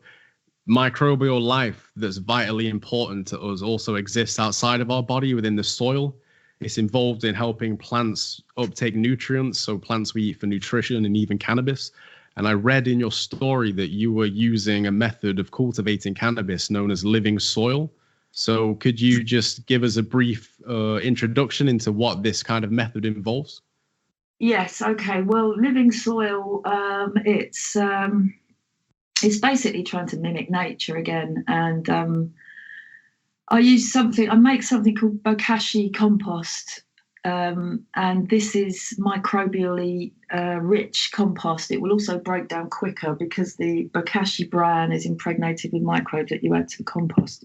microbial life that's vitally important to us also exists outside of our body within the soil. It's involved in helping plants uptake nutrients, so plants we eat for nutrition, and even cannabis. And I read in your story that you were using a method of cultivating cannabis known as living soil. So could you just give us a brief introduction into what this kind of method involves? Yes. Okay. Well, living soil, it's basically trying to mimic nature again. And I make something called bokashi compost. And this is microbially rich compost. It will also break down quicker because the bokashi bran is impregnated with microbes that you add to the compost.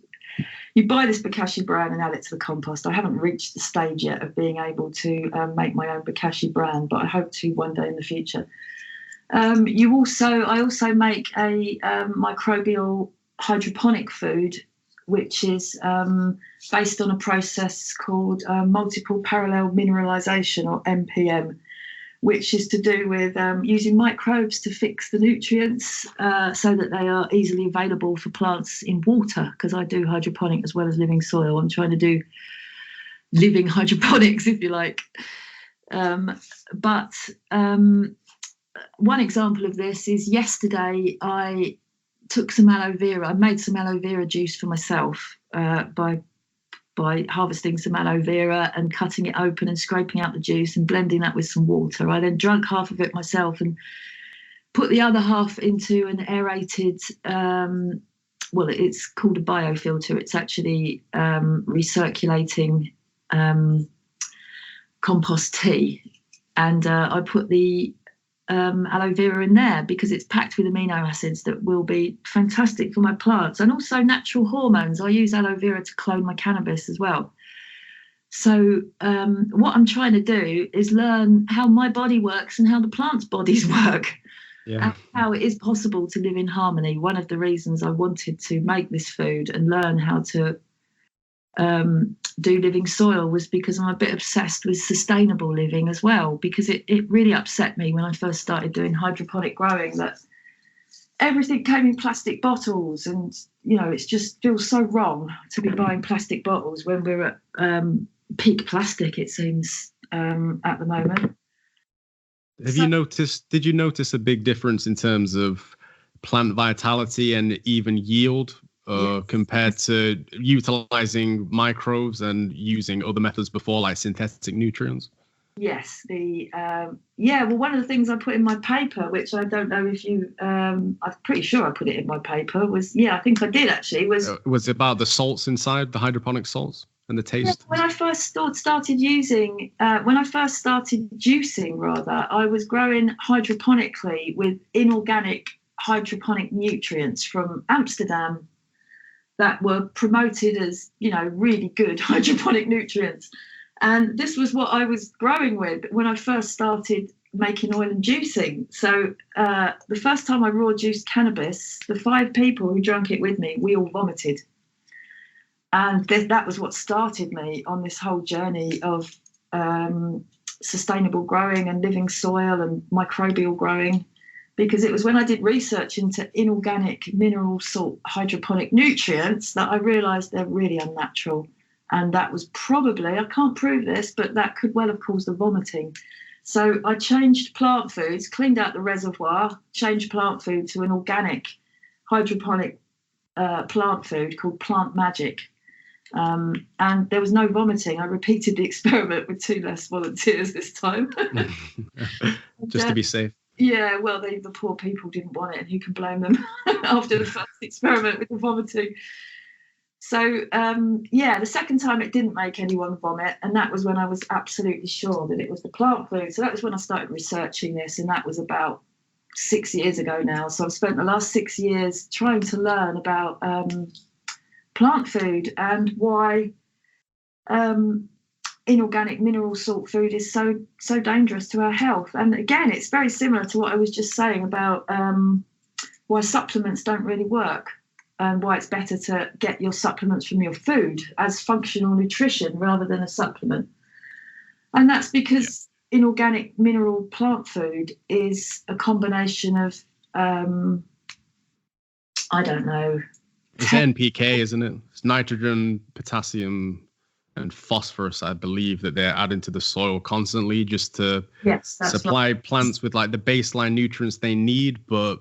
You buy this bokashi bran and add it to the compost. I haven't reached the stage yet of being able to make my own bokashi bran, but I hope to one day in the future. I also make a microbial hydroponic food, which is based on a process called multiple parallel mineralization, or MPM, which is to do with using microbes to fix the nutrients so that they are easily available for plants in water, because I do hydroponic as well as living soil. I'm trying to do living hydroponics, if you like. But one example of this is yesterday I took some aloe vera. I made some aloe vera juice for myself by harvesting some aloe vera and cutting it open and scraping out the juice and blending that with some water. I then drank half of it myself and put the other half into an aerated, well, it's called a biofilter. It's actually recirculating compost tea. And I put the aloe vera in there because it's packed with amino acids that will be fantastic for my plants, and also natural hormones. I use aloe vera to clone my cannabis as well. So what I'm trying to do is learn how my body works and how the plants' bodies work, and how it is possible to live in harmony. One of the reasons I wanted to make this food and learn how to do living soil was because I'm a bit obsessed with sustainable living as well, because it really upset me when I first started doing hydroponic growing that everything came in plastic bottles, and it just feels so wrong to be buying plastic bottles when we're at peak plastic, it seems, at the moment. Did you notice a big difference in terms of plant vitality and even yield compared to utilizing microbes and using other methods before, like synthetic nutrients? Yes. Well, one of the things I put in my paper, which I don't know if you, I'm pretty sure I put it in my paper, was, I think I did actually, was it about the salts inside, the hydroponic salts? and the taste? When I first started using, when I first started juicing, rather, I was growing hydroponically with inorganic hydroponic nutrients from Amsterdam that were promoted as, really good hydroponic nutrients. And this was what I was growing with when I first started making oil and juicing. So the first time I raw juiced cannabis, the 5 people who drank it with me, we all vomited. And that was what started me on this whole journey of sustainable growing and living soil and microbial growing, because it was when I did research into inorganic mineral salt hydroponic nutrients that I realised they're really unnatural. And that was probably, I can't prove this, but that could well have caused the vomiting. So I changed plant foods, cleaned out the reservoir, changed plant food to an organic hydroponic plant food called Plant Magic. And there was no vomiting. I repeated the experiment with 2 less volunteers this time. Just to be safe. Yeah, well, the poor people didn't want it, and who can blame them after the first experiment with the vomiting. So, the second time it didn't make anyone vomit, and that was when I was absolutely sure that it was the plant food. So that was when I started researching this, and that was about 6 years ago now. So I've spent the last 6 years trying to learn about plant food and why inorganic mineral salt food is so dangerous to our health. And again, it's very similar to what I was just saying about why supplements don't really work, and why it's better to get your supplements from your food as functional nutrition rather than a supplement. And that's because inorganic mineral plant food is a combination of I don't know. It's NPK, isn't it? It's nitrogen, potassium, and phosphorus, I believe, that they're adding to the soil constantly just to supply plants with like the baseline nutrients they need. But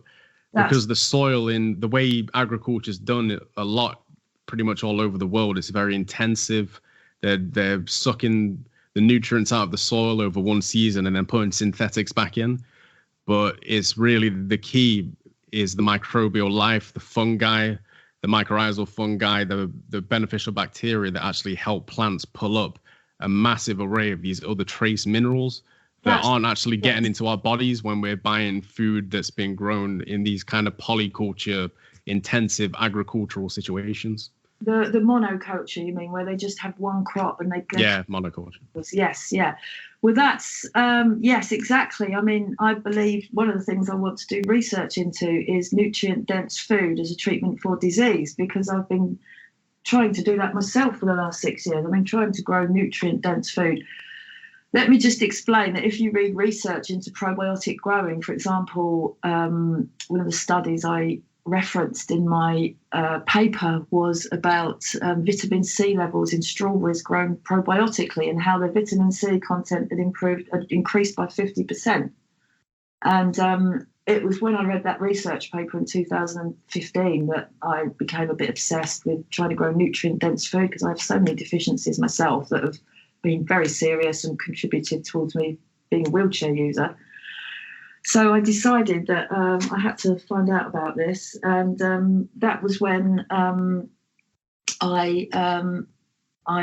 because the soil, in the way agriculture is done a lot, pretty much all over the world, it's very intensive. They're sucking the nutrients out of the soil over one season and then putting synthetics back in. But it's really the key is the microbial life, the fungi, the mycorrhizal fungi, the beneficial bacteria that actually help plants pull up a massive array of these other trace minerals that aren't actually getting into our bodies when we're buying food that's been grown in these kind of polyculture, intensive agricultural situations. The monoculture, you mean, where they just have one crop and they go... Yeah, monoculture. Yes, yeah. Well, that's, yes, exactly. I mean, I believe one of the things I want to do research into is nutrient-dense food as a treatment for disease, because I've been trying to do that myself for the last 6 years. I've been trying to grow nutrient-dense food. Let me just explain that if you read research into probiotic growing, for example, one of the studies I referenced in my paper was about vitamin C levels in strawberries grown probiotically and how the vitamin C content had increased by 50%. And it was when I read that research paper in 2015 that I became a bit obsessed with trying to grow nutrient-dense food, because I have so many deficiencies myself that have been very serious and contributed towards me being a wheelchair user. So I decided that I had to find out about this, and that was when I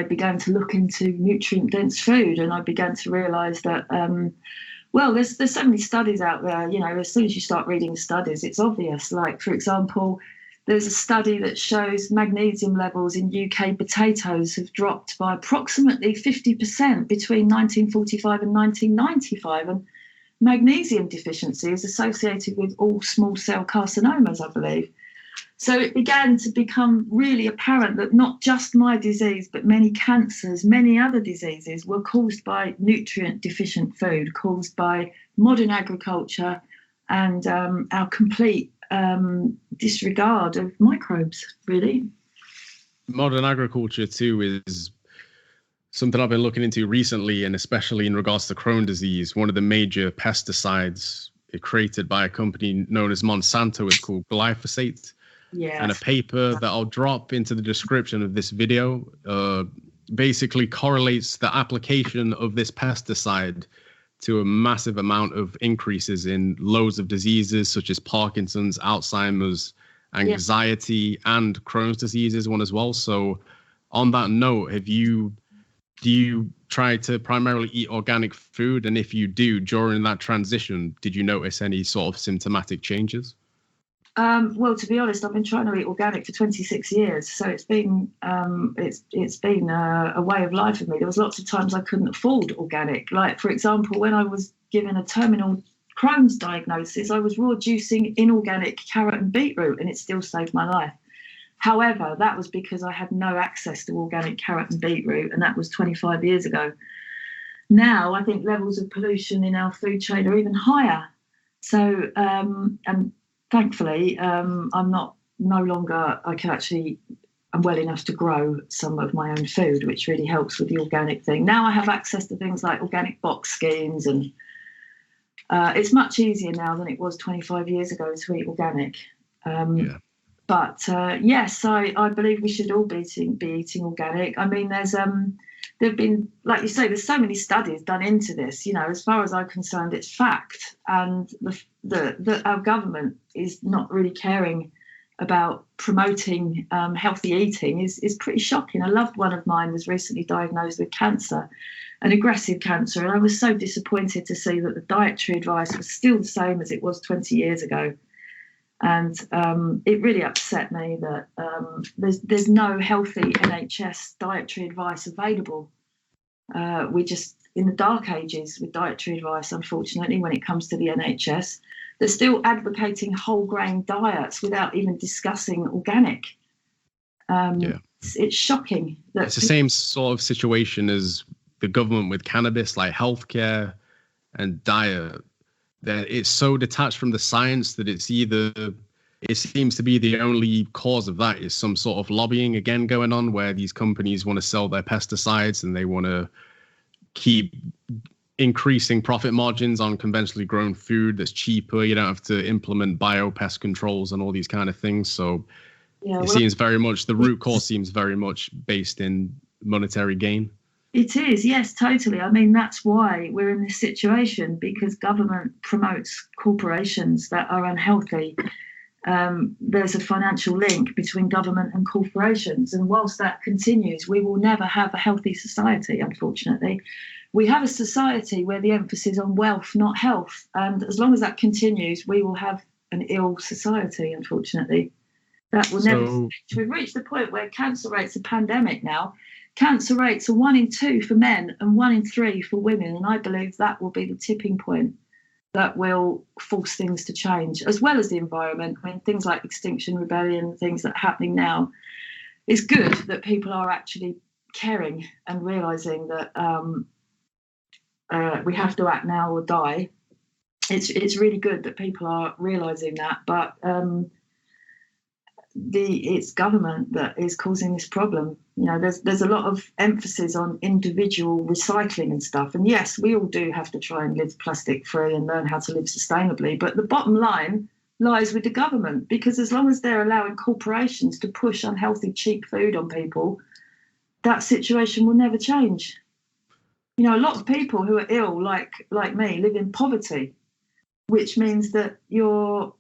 began to look into nutrient-dense food, and I began to realise that, there's so many studies out there. You know, as soon as you start reading studies, it's obvious. Like, for example, there's a study that shows magnesium levels in UK potatoes have dropped by approximately 50% between 1945 and 1995, and magnesium deficiency is associated with all small cell carcinomas, I believe. So it began to become really apparent that not just my disease, but many cancers, many other diseases were caused by nutrient deficient food, caused by modern agriculture and our complete disregard of microbes, really. Modern agriculture too is something I've been looking into recently, and especially in regards to Crohn disease. One of the major pesticides created by a company known as Monsanto is called glyphosate. Yes. And a paper that I'll drop into the description of this video basically correlates the application of this pesticide to a massive amount of increases in loads of diseases such as Parkinson's, Alzheimer's, anxiety, and Crohn's disease is one as well. So on that note, do you try to primarily eat organic food? And if you do, during that transition, did you notice any sort of symptomatic changes? Well, to be honest, I've been trying to eat organic for 26 years, so it's been a way of life for me. There was lots of times I couldn't afford organic. Like, for example, when I was given a terminal Crohn's diagnosis, I was raw juicing inorganic carrot and beetroot, and it still saved my life. However, that was because I had no access to organic carrot and beetroot, and that was 25 years ago. Now, I think levels of pollution in our food chain are even higher. So, and thankfully, I'm no longer, I'm well enough to grow some of my own food, which really helps with the organic thing. Now I have access to things like organic box schemes, and it's much easier now than it was 25 years ago to eat organic. But yes, I believe we should all be eating organic. I mean, there've been, like you say, there's so many studies done into this. You know, as far as I'm concerned, it's fact, and our government is not really caring about promoting healthy eating is pretty shocking. A loved one of mine was recently diagnosed with cancer, an aggressive cancer, and I was so disappointed to see that the dietary advice was still the same as it was 20 years ago. And it really upset me that there's no healthy NHS dietary advice available. We're just in the dark ages with dietary advice, unfortunately, when it comes to the NHS. They're still advocating whole grain diets without even discussing organic. It's shocking. It's the same sort of situation as the government with cannabis, like healthcare and diet. That it's so detached from the science that it seems to be the only cause of that is some sort of lobbying again going on, where these companies want to sell their pesticides and they want to keep increasing profit margins on conventionally grown food that's cheaper. You don't have to implement biopest controls and all these kind of things. So seems very much, the root cause seems very much based in monetary gain. It is, yes, totally. I mean, that's why we're in this situation, because government promotes corporations that are unhealthy. There's a financial link between government and corporations. And whilst that continues, we will never have a healthy society, unfortunately. We have a society where the emphasis is on wealth, not health. And as long as that continues, we will have an ill society, unfortunately. That will never change. We've reached the point where cancer rates are pandemic now. Cancer rates are 1 in 2 for men and 1 in 3 for women. And I believe that will be the tipping point that will force things to change, as well as the environment. When things like Extinction Rebellion, things that are happening now, it's good that people are actually caring and realising that we have to act now or die. It's really good that people are realising that, but it's government that is causing this problem. You know, there's a lot of emphasis on individual recycling and stuff. And yes, we all do have to try and live plastic free and learn how to live sustainably. But the bottom line lies with the government, because as long as they're allowing corporations to push unhealthy, cheap food on people, that situation will never change. You know, a lot of people who are ill, like me, live in poverty, which means that you're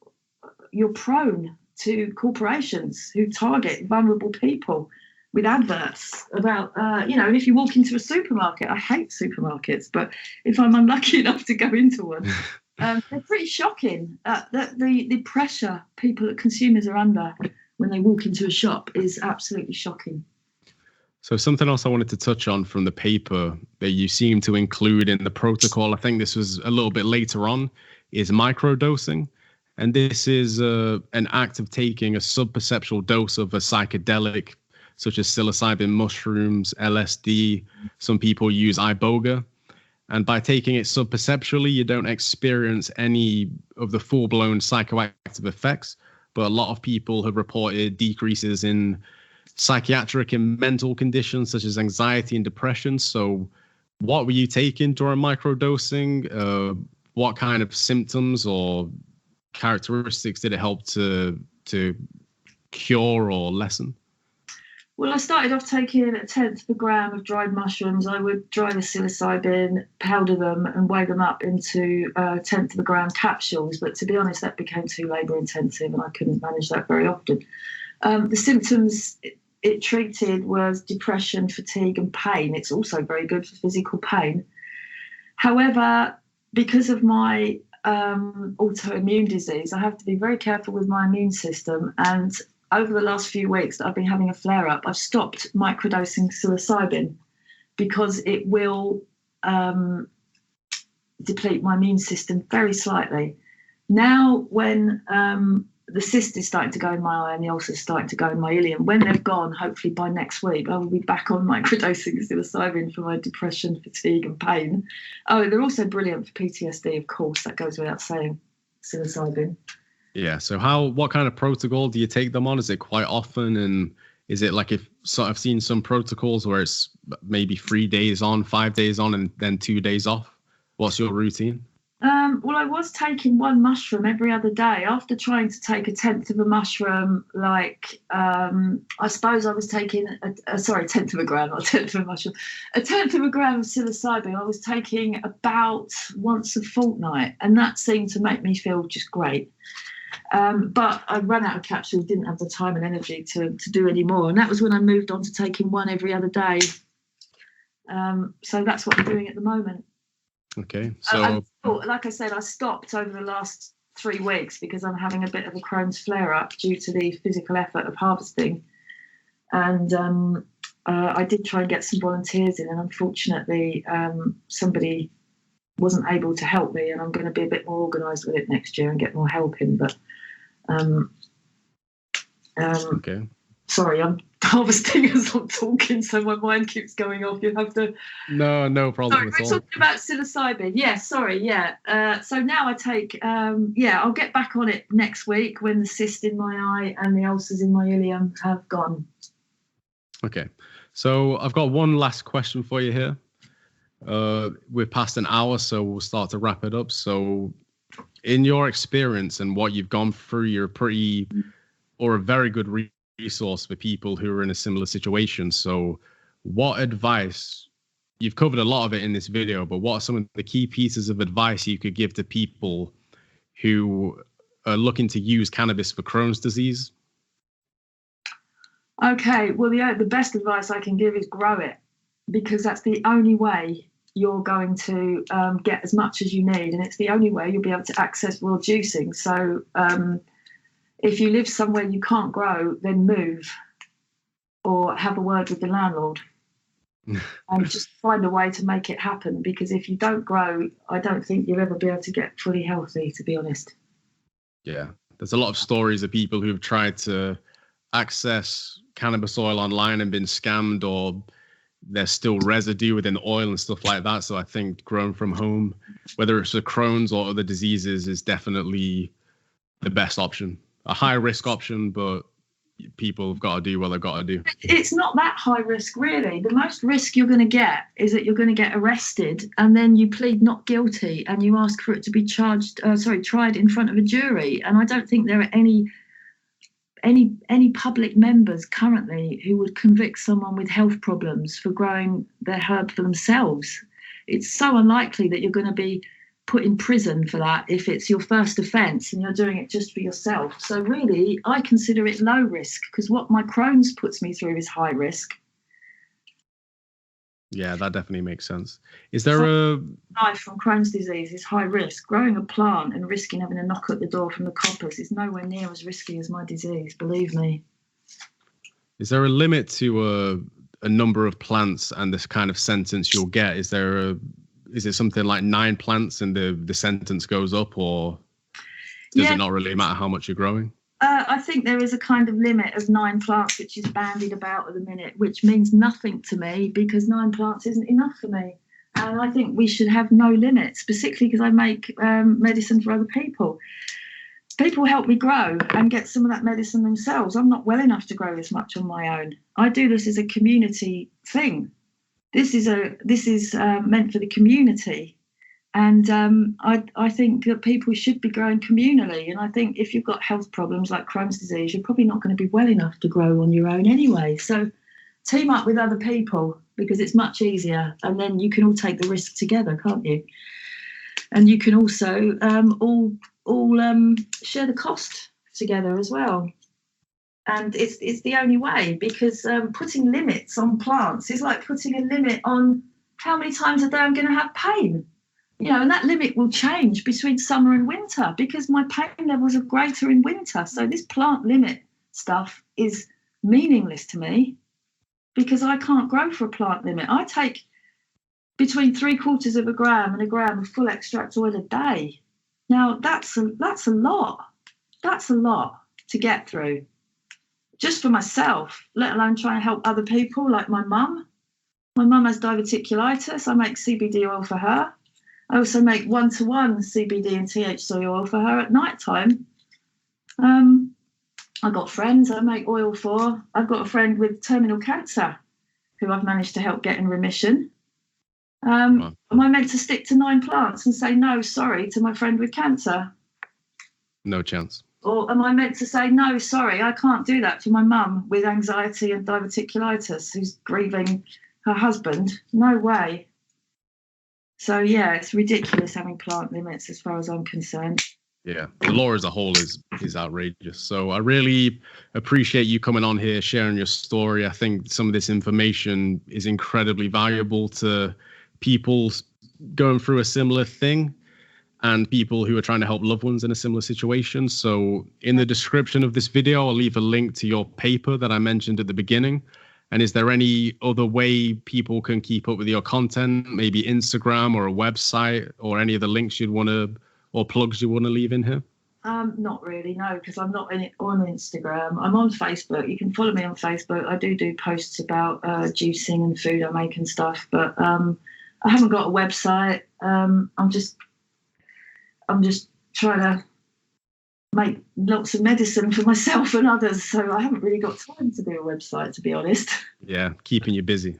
prone to corporations who target vulnerable people with adverts about, and if you walk into a supermarket, I hate supermarkets, but if I'm unlucky enough to go into one, they're pretty shocking. The pressure consumers are under when they walk into a shop is absolutely shocking. So something else I wanted to touch on from the paper that you seem to include in the protocol, I think this was a little bit later on, is microdosing. And this is an act of taking a subperceptual dose of a psychedelic, such as psilocybin mushrooms, LSD. Some people use iboga. And by taking it subperceptually, you don't experience any of the full-blown psychoactive effects. But a lot of people have reported decreases in psychiatric and mental conditions, such as anxiety and depression. So what were you taking during microdosing? What kind of symptoms or characteristics did it help to cure or lessen? Well, I started off taking 1/10 of a gram of dried mushrooms. I would dry the psilocybin, powder them, and weigh them up into 1/10 of a gram capsules. But to be honest, that became too labour intensive, and I couldn't manage that very often. The symptoms it treated was depression, fatigue, and pain. It's also very good for physical pain. However, because of my autoimmune disease, I have to be very careful with my immune system. And over the last few weeks that I've been having a flare-up, I've stopped microdosing psilocybin because it will deplete my immune system very slightly. Now, when the cyst is starting to go in my eye and the ulcer is starting to go in my ileum, when they've gone, hopefully by next week, I will be back on microdosing psilocybin for my depression, fatigue, and pain. Oh, they're also brilliant for PTSD, of course. That goes without saying, psilocybin. Yeah. So what kind of protocol do you take them on? Is it quite often? And is it like I've seen some protocols where it's maybe 3 days on, 5 days on, and then 2 days off? What's your routine? Well, I was taking one mushroom every other day. After trying to take 1/10 of a mushroom, I suppose I was taking, 1/10 of a gram, not 1/10 of a mushroom, 1/10 of a gram of psilocybin. I was taking about once a fortnight, and that seemed to make me feel just great. But I ran out of capsules, didn't have the time and energy to do any more. And that was when I moved on to taking one every other day. So that's what I'm doing at the moment. Okay. So, like I said, I stopped over the last 3 weeks because I'm having a bit of a Crohn's flare-up due to the physical effort of harvesting. And I did try and get some volunteers in, and unfortunately, somebody wasn't able to help me. And I'm going to be a bit more organised with it next year and get more help in. But okay. Sorry, I'm harvesting as I'm talking, so my mind keeps going off. You have to. No problem Sorry, at all. we're talking about psilocybin. Yeah, sorry. Yeah. So now I take. I'll get back on it next week when the cyst in my eye and the ulcers in my ileum have gone. Okay. So I've got one last question for you here. We're past an hour, so we'll start to wrap it up. So, in your experience and what you've gone through, you're a very good resource for people who are in a similar situation. So what advice, you've covered a lot of it in this video, but what are some of the key pieces of advice you could give to people who are looking to use cannabis for Crohn's disease? Okay, well, the best advice I can give is grow it, because that's the only way you're going to get as much as you need, and it's the only way you'll be able to access raw juicing. So if you live somewhere you can't grow, then move or have a word with the landlord and just find a way to make it happen. Because if you don't grow, I don't think you'll ever be able to get fully healthy, to be honest. Yeah, there's a lot of stories of people who've tried to access cannabis oil online and been scammed, or there's still residue within oil and stuff like that. So I think grown from home, whether it's the Crohn's or other diseases, is definitely the best option. A high risk option, but people have got to do what they've got to do. It's not that high risk, really. The most risk you're going to get is that you're going to get arrested, and then you plead not guilty and you ask for it to be tried in front of a jury. And I don't think there are any public members currently who would convict someone with health problems for growing their herb for themselves. It's so unlikely that you're going to be put in prison for that if it's your first offence and you're doing it just for yourself. So really, I consider it low risk, because what my Crohn's puts me through is high risk. Yeah, that definitely makes sense. Is there life from Crohn's disease is high risk. Growing a plant and risking having a knock at the door from the coppers is nowhere near as risky as my disease, believe me. Is there a limit to a number of plants and this kind of sentence you'll get? Is it something like 9 plants and the sentence goes up, or does it not really matter how much you're growing? I think there is a kind of limit of 9 plants, which is bandied about at the minute, which means nothing to me, because 9 plants isn't enough for me. And I think we should have no limits, particularly because I make medicine for other people. People help me grow and get some of that medicine themselves. I'm not well enough to grow this much on my own. I do this as a community thing. This is meant for the community. And I think that people should be growing communally. And I think if you've got health problems like Crohn's disease, you're probably not going to be well enough to grow on your own anyway. So team up with other people, because it's much easier. And then you can all take the risk together, can't you? And you can also all share the cost together as well. And it's the only way, because putting limits on plants is like putting a limit on how many times a day I'm going to have pain. And that limit will change between summer and winter, because my pain levels are greater in winter. So this plant limit stuff is meaningless to me, because I can't grow for a plant limit. I take between 3/4 of a gram and a gram of full extract oil a day. Now that's a lot. That's a lot to get through, just for myself, let alone trying to help other people like my mum. My mum has diverticulitis. I make CBD oil for her. I also make 1-to-1 CBD and THC oil for her at night time. I've got friends I make oil for. I've got a friend with terminal cancer who I've managed to help get in remission. Am I meant to stick to 9 plants and say no, sorry, to my friend with cancer? No chance. Or am I meant to say no, sorry, I can't do that for my mum with anxiety and diverticulitis who's grieving her husband? No way. So yeah, it's ridiculous having plant limits as far as I'm concerned. Yeah, the law as a whole is outrageous. So I really appreciate you coming on here, sharing your story. I think some of this information is incredibly valuable to people going through a similar thing and people who are trying to help loved ones in a similar situation. So in the description of this video, I'll leave a link to your paper that I mentioned at the beginning. And is there any other way people can keep up with your content, maybe Instagram or a website, or any of the links you'd want to, or plugs you want to leave in here? Not really, no, because I'm not on Instagram. I'm on Facebook. You can follow me on Facebook. I do posts about juicing and food I make and stuff, but I haven't got a website. I'm just trying to make lots of medicine for myself and others, so I haven't really got time to do a website, to be honest. Yeah, keeping you busy.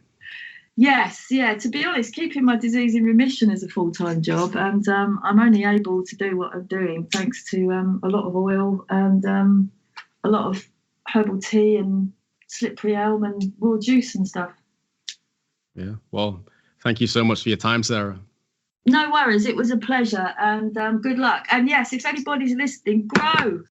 Yes, yeah, to be honest, keeping my disease in remission is a full-time job, and I'm only able to do what I'm doing thanks to a lot of oil and a lot of herbal tea and slippery elm and raw juice and stuff. Yeah, well, thank you so much for your time, Sarah. No worries, it was a pleasure, and good luck. And yes, if anybody's listening, grow.